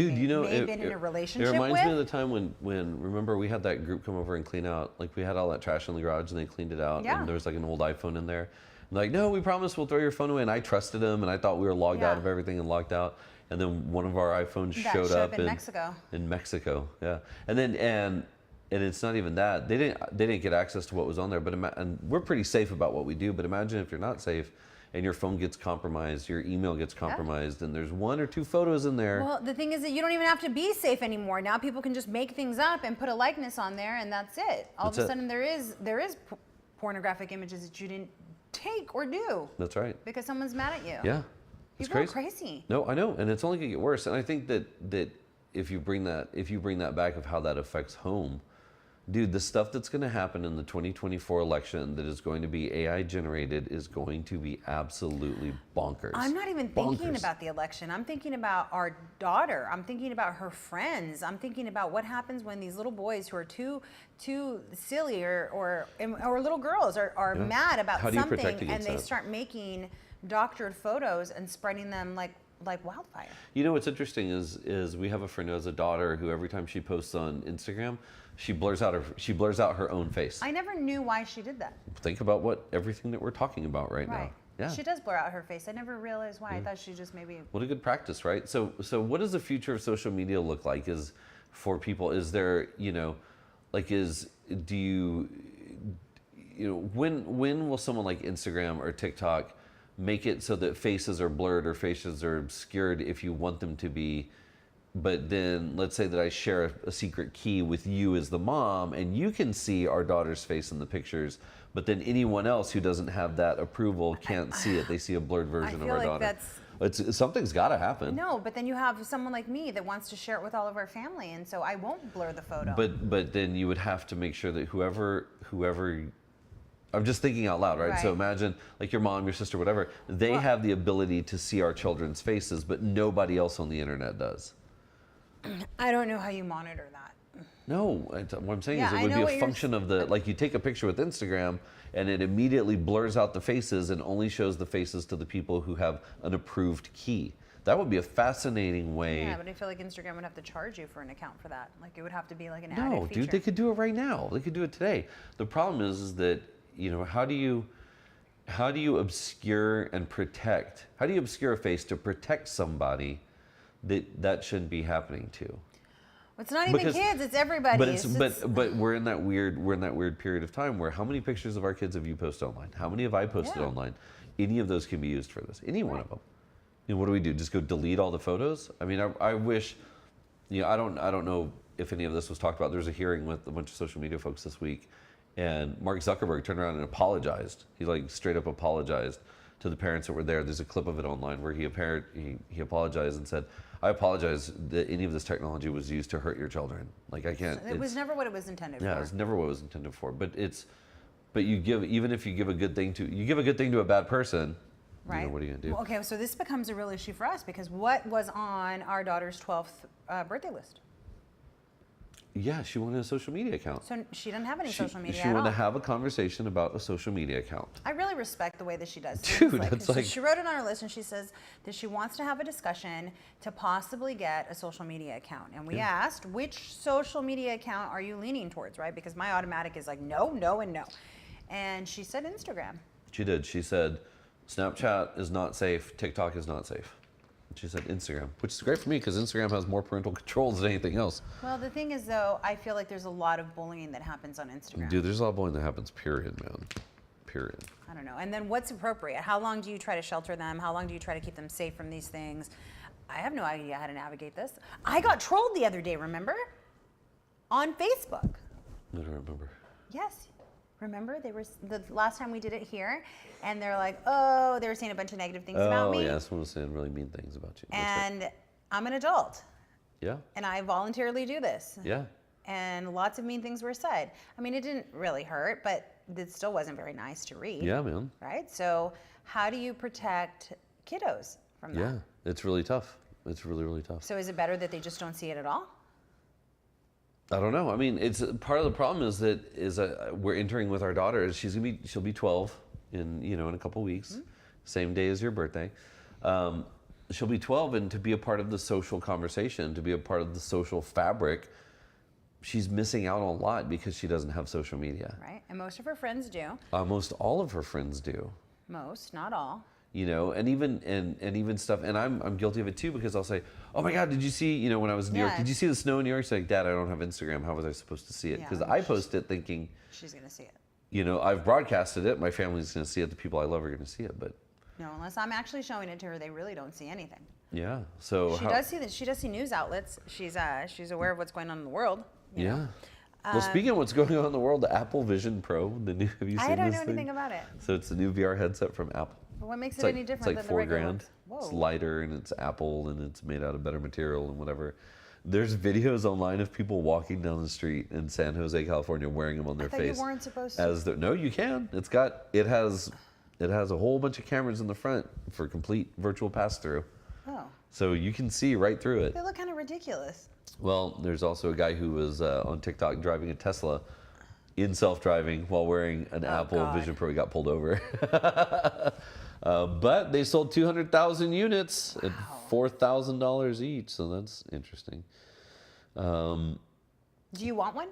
Speaker 2: been in a relationship with.
Speaker 1: It reminds me of the time when remember we had that group come over and clean out, like we had all that trash in the garage and they cleaned it out, and there was like an old iPhone in there. And like, no, we promise we'll throw your phone away. And I trusted them, and I thought we were logged out of everything and logged out. And then one of our iPhones showed up
Speaker 2: in Mexico.
Speaker 1: In Mexico, yeah. And then and it's not even that they didn't get access to what was on there. But and we're pretty safe about what we do. But imagine if you're not safe, and your phone gets compromised, your email gets compromised, and there's 1 or 2 photos in there.
Speaker 2: Well, the thing is that you don't even have to be safe anymore. Now people can just make things up and put a likeness on there, and that's it. All of a sudden, there is pornographic images that you didn't take or do.
Speaker 1: That's right.
Speaker 2: Because someone's mad at you.
Speaker 1: Yeah.
Speaker 2: People are crazy.
Speaker 1: No, I know, and it's only gonna get worse. And I think that if you bring that back of how that affects home, dude, the stuff that's gonna happen in the 2024 election that is going to be AI generated is going to be absolutely bonkers.
Speaker 2: I'm not even thinking about the election. I'm thinking about our daughter. I'm thinking about her friends. I'm thinking about what happens when these little boys who are too silly or little girls are mad about something and they start making doctored photos and spreading them like wildfire.
Speaker 1: You know what's interesting is we have a friend who has a daughter who every time she posts on Instagram, she blurs out her own face.
Speaker 2: I never knew why she did that.
Speaker 1: Think about everything that we're talking about right now. Yeah.
Speaker 2: She does blur out her face. I never realized why. I thought she just maybe.
Speaker 1: What a good practice, right? So what does the future of social media look like? Is for people? Is there when will someone like Instagram or TikTok make it so that faces are blurred or faces are obscured if you want them to be, but then let's say that I share a secret key with you as the mom and you can see our daughter's face in the pictures, but then anyone else who doesn't have that approval can't see it. They see a blurred version of our daughter. Something's got to happen.
Speaker 2: No, but then you have someone like me that wants to share it with all of our family, and so I won't blur the photo.
Speaker 1: But then you would have to make sure that whoever I'm just thinking out loud, right? So
Speaker 2: Right.
Speaker 1: imagine like your mom, your sister, whatever. They have the ability to see our children's faces, but nobody else on the internet does.
Speaker 2: I don't know how you monitor that.
Speaker 1: No, what I'm saying
Speaker 2: Yeah,
Speaker 1: is it
Speaker 2: I
Speaker 1: would
Speaker 2: know
Speaker 1: be
Speaker 2: what
Speaker 1: a
Speaker 2: you're
Speaker 1: function of the, like you take a picture with Instagram and it immediately blurs out the faces and only shows the faces to the people who have an approved key. That would be a fascinating way.
Speaker 2: Yeah, but I feel like Instagram would have to charge you for an account for that. Like, it would have to be like an
Speaker 1: No,
Speaker 2: added feature.
Speaker 1: dude, they could do it right now. They could do it today. The problem is that, you know, how do you obscure and protect? How do you obscure a face to protect somebody that shouldn't be happening to?
Speaker 2: It's not even kids; it's everybody.
Speaker 1: But we're in that weird period of time where how many pictures of our kids have you posted online? How many have I posted
Speaker 2: Yeah.
Speaker 1: online? Any of those can be used for this. Any one of them. You know, what do we do? Just go delete all the photos? I mean, I wish. You know, I don't know if any of this was talked about. There was a hearing with a bunch of social media folks this week, and Mark Zuckerberg turned around and apologized. He like straight up apologized to the parents that were there. There's a clip of it online where he apologized and said, "I apologize that any of this technology was used to hurt your children. Like I can't."
Speaker 2: It was never what it was intended for.
Speaker 1: Yeah, it's never what it was intended for. But you give, even if you give a good thing to a bad person.
Speaker 2: Right.
Speaker 1: You know, what are you gonna do?
Speaker 2: Well, okay, so this becomes a real issue for us because what was on our daughter's 12th birthday list?
Speaker 1: Yeah, she wanted a social media account.
Speaker 2: So she doesn't have any social media
Speaker 1: She
Speaker 2: at
Speaker 1: wanted
Speaker 2: all.
Speaker 1: to have a conversation about a social media account.
Speaker 2: I really respect the way that she does
Speaker 1: Dude,
Speaker 2: things.
Speaker 1: that's
Speaker 2: so
Speaker 1: like-
Speaker 2: she wrote it on her list and she says that she wants to have a discussion to possibly get a social media account. And we asked, which social media account are you leaning towards, right? Because my automatic is like no, no, and no. And she said Instagram.
Speaker 1: She did. She said, Snapchat is not safe. TikTok is not safe. She said Instagram, which is great for me because Instagram has more parental controls than anything else.
Speaker 2: Well, the thing is, though, I feel like there's a lot of bullying that happens on Instagram.
Speaker 1: Dude, there's a lot of bullying that happens, period, man. Period.
Speaker 2: I don't know. And then what's appropriate? How long do you try to shelter them? How long do you try to keep them safe from these things? I have no idea how to navigate this. I got trolled the other day, remember? On Facebook.
Speaker 1: I don't remember.
Speaker 2: Yes. Remember? They were the last time we did it here, and they're like, oh, they were saying a bunch of negative things about me.
Speaker 1: Oh, yeah, someone was saying really mean things about you. That's right.
Speaker 2: And I'm an adult,
Speaker 1: Yeah,
Speaker 2: and I voluntarily do this.
Speaker 1: yeah.
Speaker 2: And lots of mean things were said. I mean, it didn't really hurt, but it still wasn't very nice to read.
Speaker 1: Yeah, man.
Speaker 2: Right? So how do you protect kiddos from that?
Speaker 1: Yeah, it's really tough. It's really, really tough.
Speaker 2: So is it better that they just don't see it at all?
Speaker 1: I don't know. I mean, it's part of the problem is that we're entering with our daughter. She'll be 12 in a couple weeks, same day as your birthday. She'll be 12, and to be a part of the social conversation, to be a part of the social fabric, she's missing out on a lot because she doesn't have social media.
Speaker 2: Right? And most of her friends do.
Speaker 1: Most all of her friends do.
Speaker 2: Most, not all.
Speaker 1: You know, and even stuff, and I'm guilty of it too because I'll say, "Oh my God, did you see? When I was in New York,
Speaker 2: Yeah.
Speaker 1: did you see the snow in New York?" She's like, "Dad, I don't have Instagram. How was I supposed to see it?"
Speaker 2: Yeah,
Speaker 1: Because
Speaker 2: well,
Speaker 1: I post it thinking,
Speaker 2: She's going to see it.
Speaker 1: I've broadcasted it. My family's going to see it. The people I love are going to see it. But
Speaker 2: No, unless I'm actually showing it to her, they really don't see anything.
Speaker 1: yeah, so
Speaker 2: She does see that. She does see news outlets. She's aware of what's going on in the world. you know?
Speaker 1: Yeah. Well, speaking of what's going on in the world, the Apple Vision Pro, the new. Have you seen
Speaker 2: I don't
Speaker 1: this
Speaker 2: know
Speaker 1: thing?
Speaker 2: anything about it.
Speaker 1: So it's a new VR headset from Apple.
Speaker 2: But what makes
Speaker 1: It's
Speaker 2: it
Speaker 1: like,
Speaker 2: any different
Speaker 1: it's like
Speaker 2: than the
Speaker 1: $4
Speaker 2: regular
Speaker 1: grand.
Speaker 2: ones? Whoa.
Speaker 1: It's lighter and it's Apple and it's made out of better material and whatever. There's videos online of people walking down the street in San Jose, California, wearing them on their
Speaker 2: I thought
Speaker 1: face.
Speaker 2: you weren't supposed to.
Speaker 1: No, you can. It has a whole bunch of cameras in the front for complete virtual pass through.
Speaker 2: Oh,
Speaker 1: So you can see right through it.
Speaker 2: they look kind of ridiculous.
Speaker 1: Well, there's also a guy who was on TikTok driving a Tesla in self-driving while wearing an Apple
Speaker 2: God.
Speaker 1: Vision Pro. He got pulled over. But they sold 200,000 units at $4,000 each, so that's interesting.
Speaker 2: Do you want one?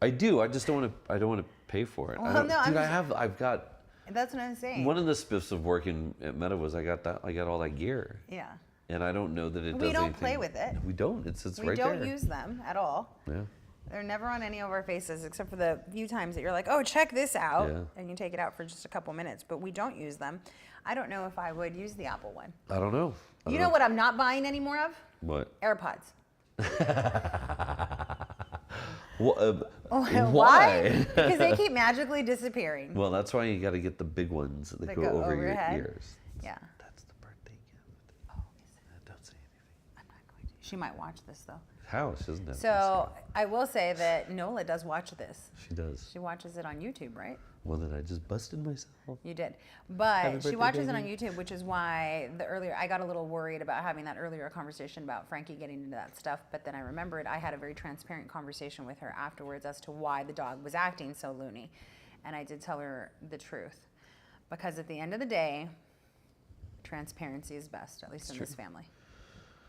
Speaker 1: I do. I just don't want to. I don't want to pay for it.
Speaker 2: Well, no, I'm
Speaker 1: dude,
Speaker 2: just-
Speaker 1: I've got.
Speaker 2: That's what I'm saying.
Speaker 1: One of the spiffs of working at Meta was I got all that gear,
Speaker 2: Yeah.
Speaker 1: and I don't know that it does
Speaker 2: We don't
Speaker 1: anything.
Speaker 2: play with it.
Speaker 1: We don't. It's
Speaker 2: We
Speaker 1: right
Speaker 2: don't
Speaker 1: there.
Speaker 2: use them at all.
Speaker 1: Yeah.
Speaker 2: They're never on any of our faces except for the few times that you're like, oh, check this out.
Speaker 1: Yeah.
Speaker 2: And you take it out for just a couple minutes, but we don't use them. I don't know if I would use the Apple one.
Speaker 1: I don't know.
Speaker 2: You know what I'm not buying any more of?
Speaker 1: What?
Speaker 2: AirPods.
Speaker 1: Why?
Speaker 2: Why? Because they keep magically disappearing.
Speaker 1: Well, that's why you got to get the big ones that
Speaker 2: That
Speaker 1: go
Speaker 2: go
Speaker 1: over
Speaker 2: over
Speaker 1: your
Speaker 2: your head?
Speaker 1: ears.
Speaker 2: Yeah.
Speaker 1: That's the birthday gift.
Speaker 2: Oh, is it?
Speaker 1: Don't say anything.
Speaker 2: I'm not going to. She might watch this though.
Speaker 1: How? She doesn't have
Speaker 2: So I will say that Nola does watch this.
Speaker 1: She does.
Speaker 2: She watches it on YouTube, right?
Speaker 1: Well, then I just busted myself.
Speaker 2: You did.
Speaker 1: Happy
Speaker 2: But
Speaker 1: birthday,
Speaker 2: she watches it on
Speaker 1: baby.
Speaker 2: YouTube, which is why I got a little worried about having that earlier conversation about Frankie getting into that stuff. But then I remembered I had a very transparent conversation with her afterwards as to why the dog was acting so loony. And I did tell her the truth. Because at the end of the day, transparency is best, at least in this family.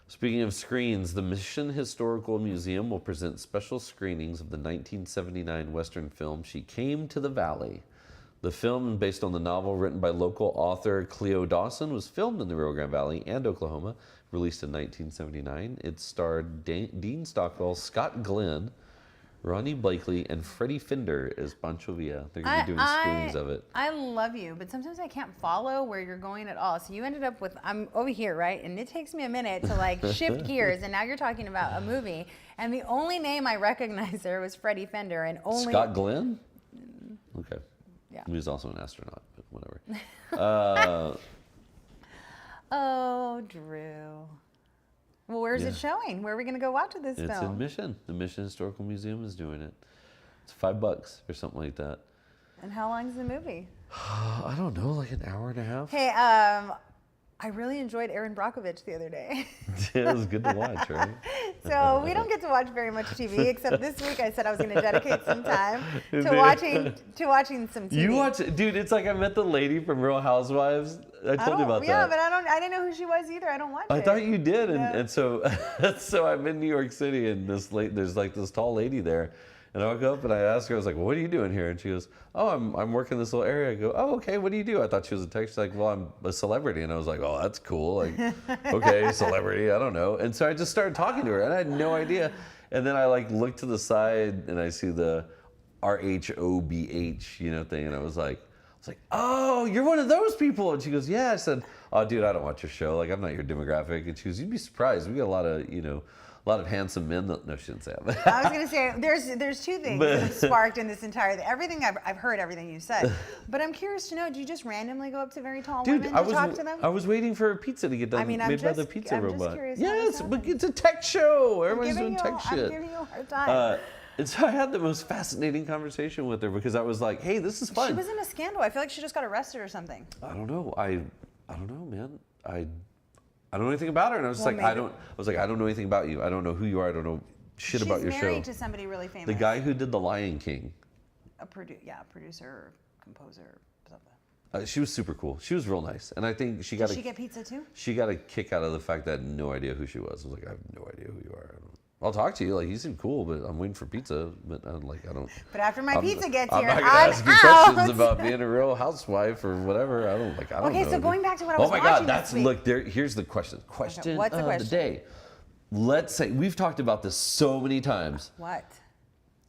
Speaker 1: Speaking of screens, the Mission Historical Museum will present special screenings of the 1979 Western film She Came to the Valley. The film, based on the novel written by local author Cleo Dawson, was filmed in the Rio Grande Valley and Oklahoma, released in 1979. It starred Dean Stockwell, Scott Glenn, Ronnie Blakely, and Freddie Fender as Pancho Villa. They're going to be doing screenings of it.
Speaker 2: I love you, but sometimes I can't follow where you're going at all. So you ended up with, I'm over here, right? And it takes me a minute to like shift gears. And now you're talking about a movie. And the only name I recognized there was Freddie Fender. And only
Speaker 1: Scott Glenn? Okay.
Speaker 2: Yeah.
Speaker 1: He was also an astronaut, but whatever.
Speaker 2: Oh, Drew. Well, where's it showing? Where are we going to go watch this
Speaker 1: It's
Speaker 2: film?
Speaker 1: in Mission. The Mission Historical Museum is doing it. It's $5 or something like that.
Speaker 2: And how long is the movie?
Speaker 1: I don't know, like an hour and a half.
Speaker 2: Hey, I really enjoyed Aaron Brockovich the other day.
Speaker 1: It was good to watch, right?
Speaker 2: So we don't get to watch very much TV, except this week I said I was going to dedicate some time to
Speaker 1: Dude.
Speaker 2: watching some TV.
Speaker 1: You watch it, dude. It's like I met the lady from Real Housewives. I told you about
Speaker 2: Yeah,
Speaker 1: that.
Speaker 2: but I didn't know who she was either. I don't watch it.
Speaker 1: I thought you did,
Speaker 2: No.
Speaker 1: and so so I'm in New York City, and there's like this tall lady there, and I walk up and I ask her, I was like, well, "What are you doing here?" And she goes, "Oh, I'm working this little area." I go, "Oh, okay. What do you do?" I thought she was a tech. She's like, "Well, I'm a celebrity," and I was like, "Oh, that's cool. Like, okay, celebrity. I don't know." And so I just started talking to her, and I had no idea. And then I like looked to the side, and I see the RHOBH, thing, and I was like, "Oh, you're one of those people." And she goes, "Yeah." I said, "Oh, dude, I don't watch your show. Like, I'm not your demographic." And she goes, "You'd be surprised. We got a lot of handsome men." No, she didn't say that.
Speaker 2: I was going to say there's two things that have sparked in this entire everything. I've heard everything you said, but I'm curious to know: do you just randomly go up to very tall
Speaker 1: Dude,
Speaker 2: women to talk to them?
Speaker 1: I was waiting for a pizza to get done,
Speaker 2: I'm
Speaker 1: made by the
Speaker 2: just-
Speaker 1: pizza
Speaker 2: I'm just
Speaker 1: robot.
Speaker 2: curious how this
Speaker 1: Yes, but
Speaker 2: happens.
Speaker 1: it's a tech show. Everybody's
Speaker 2: I'm
Speaker 1: doing tech shit.
Speaker 2: giving you a hard time.
Speaker 1: And so I had the most fascinating conversation with her because I was like, "Hey, this is fun."
Speaker 2: She was in a scandal. I feel like she just got arrested or something.
Speaker 1: I don't know. I don't know, man. I don't know anything about her, and I was
Speaker 2: Well,
Speaker 1: like,
Speaker 2: maybe-
Speaker 1: I don't know anything about you. I don't know who you are. I don't know shit about your
Speaker 2: She's
Speaker 1: show.
Speaker 2: married to somebody really famous.
Speaker 1: The guy who did The Lion King.
Speaker 2: a producer, composer, something.
Speaker 1: She was super cool. She was real nice, and I think she got
Speaker 2: Did she get pizza too?
Speaker 1: she got a kick out of the fact that I had no idea who she was. I was like, I have no idea who you are. I'll talk to you. Like, you seem cool, but I'm waiting for pizza. But I don't.
Speaker 2: But after my pizza gets
Speaker 1: I'm
Speaker 2: here,
Speaker 1: not gonna
Speaker 2: I'm
Speaker 1: ask you
Speaker 2: out.
Speaker 1: questions about being a real housewife or whatever. I don't know.
Speaker 2: Okay, so going back to what I was
Speaker 1: Oh my
Speaker 2: watching
Speaker 1: God, that's
Speaker 2: this week.
Speaker 1: look. Here's the question. Question
Speaker 2: what's the
Speaker 1: of
Speaker 2: question?
Speaker 1: the day. Let's say we've talked about this so many times.
Speaker 2: What?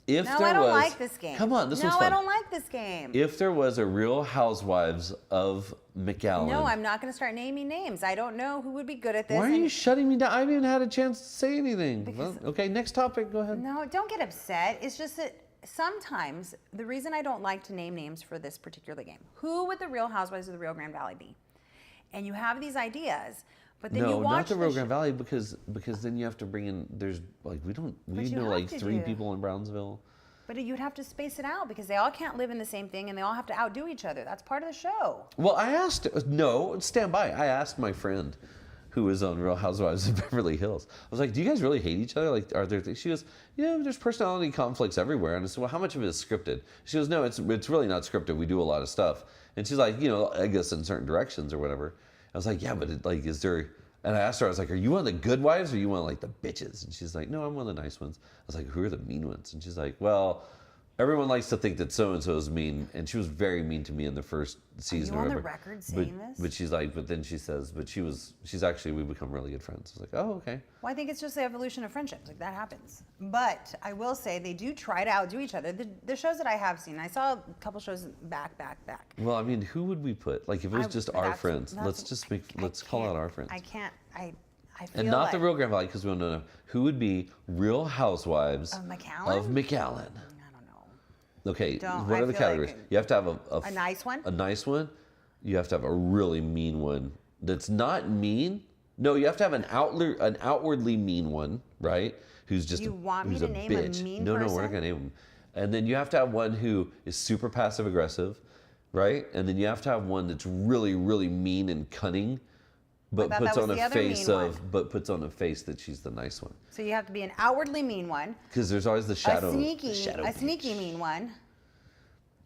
Speaker 1: If
Speaker 2: No,
Speaker 1: there
Speaker 2: I don't
Speaker 1: was,
Speaker 2: like this game.
Speaker 1: Come on, this one's
Speaker 2: No,
Speaker 1: fun.
Speaker 2: I don't like this game.
Speaker 1: If there was a Real Housewives of McAllen.
Speaker 2: No, I'm not going to start naming names. I don't know who would be good at this.
Speaker 1: Why are
Speaker 2: and-
Speaker 1: you shutting me down? I haven't even had a chance to say anything.
Speaker 2: Because-
Speaker 1: Well, okay, next topic. Go ahead.
Speaker 2: No, don't get upset. It's just that sometimes the reason I don't like to name names for this particular game, who would the Real Housewives of the Rio Grande Valley be? And you have these ideas, but then you
Speaker 1: No,
Speaker 2: watch
Speaker 1: not the Rio
Speaker 2: sh-
Speaker 1: Grande Valley because then you have to bring in. There's like we
Speaker 2: you
Speaker 1: know
Speaker 2: have
Speaker 1: like
Speaker 2: to
Speaker 1: 3
Speaker 2: do.
Speaker 1: people in Brownsville.
Speaker 2: But you'd have to space it out because they all can't live in the same thing and they all have to outdo each other. That's part of the show.
Speaker 1: Well, I asked. No, stand by. I asked my friend, who was on Real Housewives of Beverly Hills. I was like, "Do you guys really hate each other? Like, are there?" She goes, "Yeah, there's personality conflicts everywhere." And I said, "Well, how much of it is scripted?" She goes, "No, it's really not scripted. We do a lot of stuff." And she's like, I guess in certain directions or whatever. I was like, "Yeah, but is there?" And I asked her, I was like, "Are you one of the good wives or are you one of like the bitches?" And she's like, "No, I'm one of the nice ones." I was like, "Who are the mean ones?" And she's like, "Well, everyone likes to think that so-and-so is mean." And she was very mean to me in the first season.
Speaker 2: you
Speaker 1: or
Speaker 2: on the
Speaker 1: whatever.
Speaker 2: record saying this?
Speaker 1: But she's like, but then she says, she's actually, we become really good friends. I was like, oh, okay.
Speaker 2: Well, I think it's just the evolution of friendships. Like, that happens. But I will say they do try to outdo each other. The shows that I have seen, I saw a couple shows back.
Speaker 1: Well, I mean, who would we put? Like, if it was just our
Speaker 2: That's-
Speaker 1: friends,
Speaker 2: that's-
Speaker 1: let's
Speaker 2: I
Speaker 1: call out
Speaker 2: can't-
Speaker 1: our friends.
Speaker 2: I can't. I feel
Speaker 1: And not
Speaker 2: like,
Speaker 1: the Real Grand Valley, because we don't know. Who would be Real Housewives
Speaker 2: Of McAllen?
Speaker 1: Of McAllen.
Speaker 2: I don't know.
Speaker 1: Okay,
Speaker 2: Don't-
Speaker 1: what
Speaker 2: I
Speaker 1: are the
Speaker 2: feel like
Speaker 1: categories?
Speaker 2: it-
Speaker 1: You have to have
Speaker 2: A nice one?
Speaker 1: A nice one. You have to have a really mean one that's not mean. No, you have to have an outwardly mean one, right? Who's just
Speaker 2: You want me
Speaker 1: who's
Speaker 2: to name a
Speaker 1: bitch.
Speaker 2: mean
Speaker 1: No, we're
Speaker 2: person?
Speaker 1: not gonna name them. And then you have to have one who is super passive aggressive, right? And then you have to have one that's really, really mean and cunning, but puts on a face that she's the nice one.
Speaker 2: So you have to be an outwardly mean one.
Speaker 1: Because there's always the shadow.
Speaker 2: A sneaky mean one.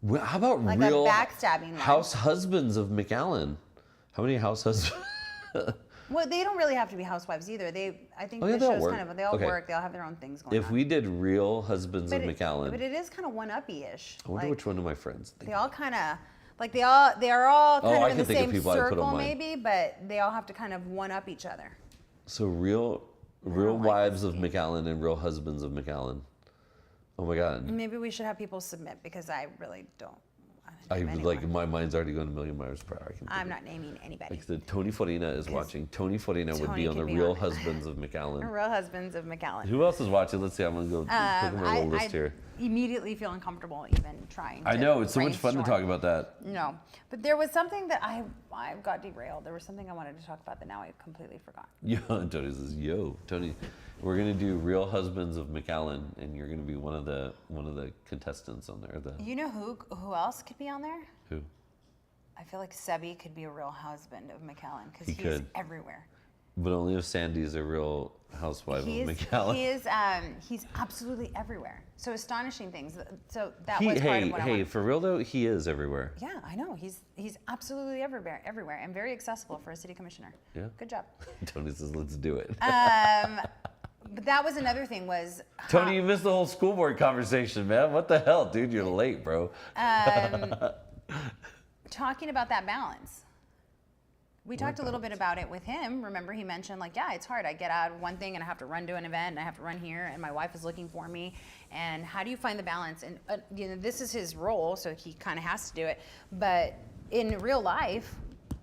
Speaker 1: Well, how about
Speaker 2: like
Speaker 1: real
Speaker 2: a backstabbing one.
Speaker 1: house husbands of McAllen? How many house husbands?
Speaker 2: Well, they don't really have to be housewives either. I think
Speaker 1: yeah,
Speaker 2: the show's kind of, they all
Speaker 1: Okay.
Speaker 2: work. They all have their own things going on.
Speaker 1: If we did real husbands of McAllen,
Speaker 2: But it is kind of one-uppy-ish.
Speaker 1: I wonder which one of my friends think.
Speaker 2: They all kind of, like they are all kind
Speaker 1: I
Speaker 2: of in
Speaker 1: can
Speaker 2: the
Speaker 1: think of
Speaker 2: same
Speaker 1: people I'd put on
Speaker 2: circle
Speaker 1: mine.
Speaker 2: maybe, but they all have to kind of one-up each other.
Speaker 1: So real
Speaker 2: like
Speaker 1: wives
Speaker 2: this
Speaker 1: of McAllen and real husbands of McAllen. Oh my God.
Speaker 2: Maybe we should have people submit because I really don't.
Speaker 1: I like my mind's already going a million miles per hour.
Speaker 2: I'm not naming anybody.
Speaker 1: Like the Tony Farina is watching. Tony Farina would be on the
Speaker 2: could be
Speaker 1: Real
Speaker 2: on it.
Speaker 1: Husbands of McAllen.
Speaker 2: Real husbands of McAllen.
Speaker 1: Who else is watching? Let's see. I'm gonna go click on my little list here.
Speaker 2: Immediately feel uncomfortable even trying.
Speaker 1: I know it's so much fun to
Speaker 2: brainstorm.
Speaker 1: talk about that.
Speaker 2: No, but there was something that I got derailed. There was something I wanted to talk about that now I completely forgot.
Speaker 1: Yo, Tony says, "Yo, Tony, we're gonna do Real Husbands of McAllen, and you're gonna be one of the contestants on there."
Speaker 2: You know who else could be on there?
Speaker 1: Who?
Speaker 2: I feel like Sebi could be a real husband of McAllen because
Speaker 1: He
Speaker 2: he's
Speaker 1: could.
Speaker 2: everywhere.
Speaker 1: But only if Sandy's a real housewife of McAllen.
Speaker 2: He's absolutely everywhere. So astonishing things. So that was part of what I wanted.
Speaker 1: For real though, he is everywhere.
Speaker 2: Yeah, I know. He's absolutely everywhere, and very accessible for a city commissioner.
Speaker 1: Yeah.
Speaker 2: Good job.
Speaker 1: Tony says, "Let's do it."
Speaker 2: But that was another thing was
Speaker 1: Tony, you missed the whole school board conversation, man. What the hell, dude? You're late, bro.
Speaker 2: talking about that balance. We talked a little bit about it with him. Remember, he mentioned like, yeah, it's hard. I get out of one thing and I have to run to an event and I have to run here and my wife is looking for me. And how do you find the balance? And this is his role, so he kind of has to do it. But in real life,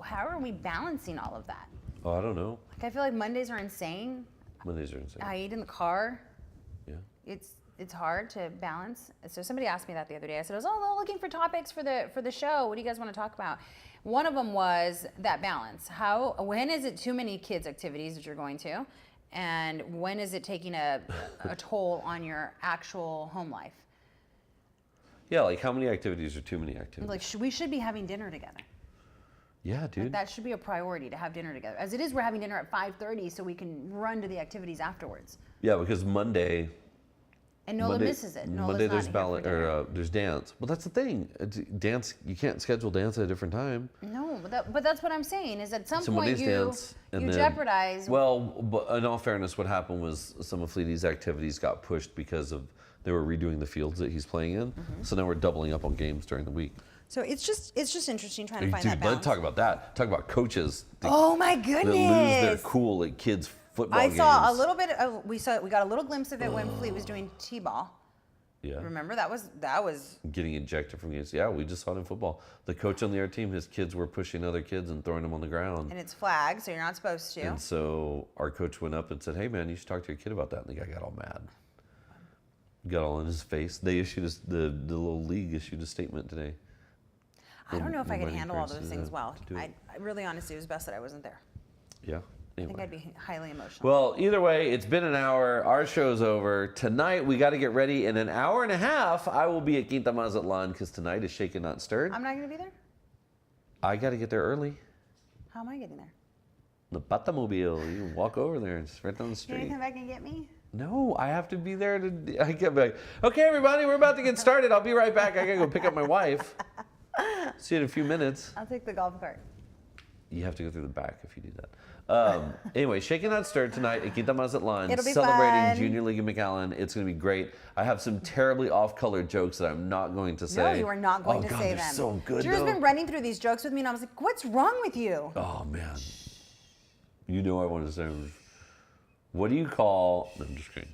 Speaker 2: how are we balancing all of that?
Speaker 1: Oh, I don't know.
Speaker 2: Like, I feel like Mondays are insane.
Speaker 1: Mondays are insane.
Speaker 2: I eat in the car.
Speaker 1: Yeah.
Speaker 2: It's hard to balance. So somebody asked me that the other day. I said, I was looking for topics for the show. What do you guys want to talk about? One of them was that balance. When is it too many kids' activities that you're going to? And when is it taking a toll on your actual home life?
Speaker 1: Yeah, like how many activities are too many activities?
Speaker 2: Like, we should be having dinner together.
Speaker 1: Yeah, dude.
Speaker 2: Like, that should be a priority to have dinner together. As it is, we're having dinner at 5:30 so we can run to the activities afterwards.
Speaker 1: Yeah, because Monday.
Speaker 2: And Nola misses it. Nola's
Speaker 1: Monday
Speaker 2: not
Speaker 1: there's
Speaker 2: here
Speaker 1: ballet
Speaker 2: for dinner.
Speaker 1: or there's dance. Well, that's the thing. Dance, you can't schedule dance at a different time.
Speaker 2: No, but that's what I'm saying is at some
Speaker 1: So
Speaker 2: point
Speaker 1: Monday's
Speaker 2: you
Speaker 1: dance, and then,
Speaker 2: jeopardize.
Speaker 1: Well, but in all fairness, what happened was some of Fleety's activities got pushed because of they were redoing the fields that he's playing in.
Speaker 2: Mm-hmm.
Speaker 1: So now we're doubling up on games during the week.
Speaker 2: So it's just interesting trying to find
Speaker 1: Dude,
Speaker 2: that balance.
Speaker 1: let's talk about that. Talk about coaches
Speaker 2: Oh my
Speaker 1: that
Speaker 2: goodness!
Speaker 1: lose their cool at kids' football
Speaker 2: I
Speaker 1: games.
Speaker 2: saw a little bit of we got a little glimpse of it when Fleet was doing t-ball.
Speaker 1: Yeah.
Speaker 2: Remember that was
Speaker 1: Getting ejected from games. Yeah, we just saw it in football. The coach on the other team, his kids were pushing other kids and throwing them on the ground.
Speaker 2: and it's flagged, so you're not supposed to.
Speaker 1: And so our coach went up and said, "Hey, man, you should talk to your kid about that." And the guy got all mad. Got all in his face. They issued the little league issued a statement today.
Speaker 2: I don't know if I could
Speaker 1: Reminding
Speaker 2: handle all
Speaker 1: parents
Speaker 2: those
Speaker 1: to
Speaker 2: things well.
Speaker 1: do it.
Speaker 2: I really honestly it was best that I wasn't there.
Speaker 1: Yeah.
Speaker 2: I think
Speaker 1: Anyway.
Speaker 2: I'd be highly emotional.
Speaker 1: Well, either way, it's been an hour. Our show's over. Tonight, we got to get ready. In an hour and a half, I will be at Quinta Mazatlan because tonight is Shaken Not Stirred.
Speaker 2: I'm not going to be there?
Speaker 1: I got to get there early.
Speaker 2: How am I getting there?
Speaker 1: The Batamobile. You can walk over there. It's right down the
Speaker 2: You're going
Speaker 1: street.
Speaker 2: to come back and get me?
Speaker 1: No, I have to be there to. I get back. Okay, everybody, we're about to get started. I'll be right back. I got to go pick up my wife. See you in a few minutes.
Speaker 2: I'll take the golf cart.
Speaker 1: You have to go through the back if you do that. Anyway, Shaken Not Stirred tonight at Quinta Mazatlan,
Speaker 2: It'll be
Speaker 1: celebrating
Speaker 2: fun.
Speaker 1: Junior League of McAllen. It's going to be great. I have some terribly off-color jokes that I'm not going to say.
Speaker 2: No, you are not going to
Speaker 1: God,
Speaker 2: say
Speaker 1: they're
Speaker 2: them.
Speaker 1: so good,
Speaker 2: Drew's
Speaker 1: though.
Speaker 2: been running through these jokes with me, and I was like, what's wrong with you?
Speaker 1: Oh, man. You know I want to say, what do you call... No, I'm just kidding.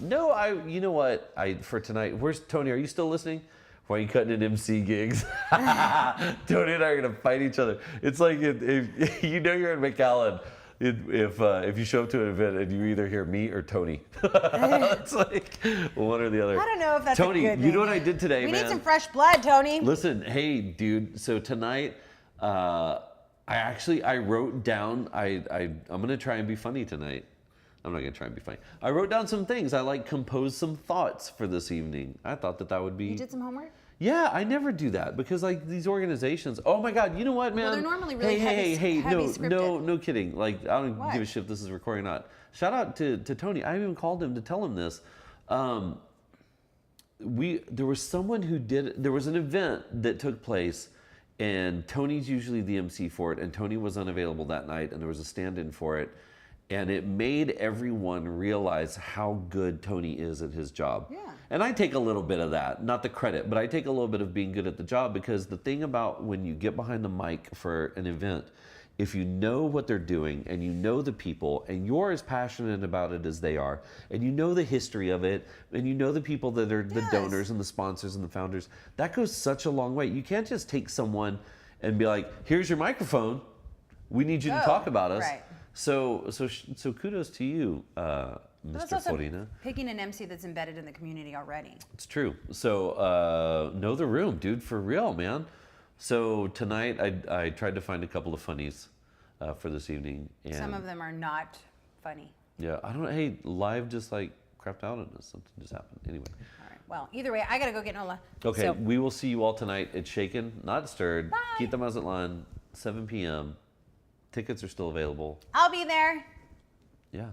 Speaker 1: No, you know what? For tonight, where's Tony? Are you still listening? Why are you cutting in MC gigs? Tony and I are going to fight each other. It's like if you know you're in McAllen, if you show up to an event and you either hear me or Tony. It's like one or the other.
Speaker 2: I don't know if that's
Speaker 1: Tony,
Speaker 2: a good
Speaker 1: you know
Speaker 2: thing.
Speaker 1: what I did today,
Speaker 2: We
Speaker 1: man?
Speaker 2: need some fresh blood, Tony.
Speaker 1: Listen, hey, dude. So tonight, I wrote down. I'm gonna try and be funny tonight. I'm not gonna try and be funny. I wrote down some things. I like composed some thoughts for this evening. I thought that would be.
Speaker 2: You did some homework?
Speaker 1: Yeah, I never do that because like these organizations. Oh my God, you know what, man?
Speaker 2: Well, they're normally really
Speaker 1: hey,
Speaker 2: heavy
Speaker 1: no,
Speaker 2: scripted.
Speaker 1: no kidding. Like I don't
Speaker 2: What?
Speaker 1: give a shit if this is recording or not. Shout out to Tony. I even called him to tell him this. There was someone who did. There was an event that took place, and Tony's usually the MC for it, and Tony was unavailable that night, and there was a stand-in for it. And it made everyone realize how good Tony is at his job.
Speaker 2: Yeah.
Speaker 1: And I take a little bit of that, not the credit, but I take a little bit of being good at the job because the thing about when you get behind the mic for an event, if you know what they're doing and you know the people and you're as passionate about it as they are and you know the history of it and you know the people that are the donors and the sponsors and the founders, that goes such a long way. You can't just take someone and be like, here's your microphone. We need you to talk about us.
Speaker 2: Right.
Speaker 1: So kudos to you,
Speaker 2: But that's
Speaker 1: Mr.
Speaker 2: also
Speaker 1: Florina.
Speaker 2: picking an MC that's embedded in the community already.
Speaker 1: It's true. So know the room, dude, for real, man. So tonight I tried to find a couple of funnies for this evening. And
Speaker 2: Some of them are not funny.
Speaker 1: yeah, I don't know. Hey, live just like crapped out on us. Something just happened. Anyway.
Speaker 2: All right. Well, either way, I gotta go get Nola.
Speaker 1: Okay,
Speaker 2: So,
Speaker 1: we will see you all tonight at Shaken, Not Stirred.
Speaker 2: Bye.
Speaker 1: Keep the Mazatlan, 7 p.m. Tickets are still available.
Speaker 2: I'll be there.
Speaker 1: Yeah.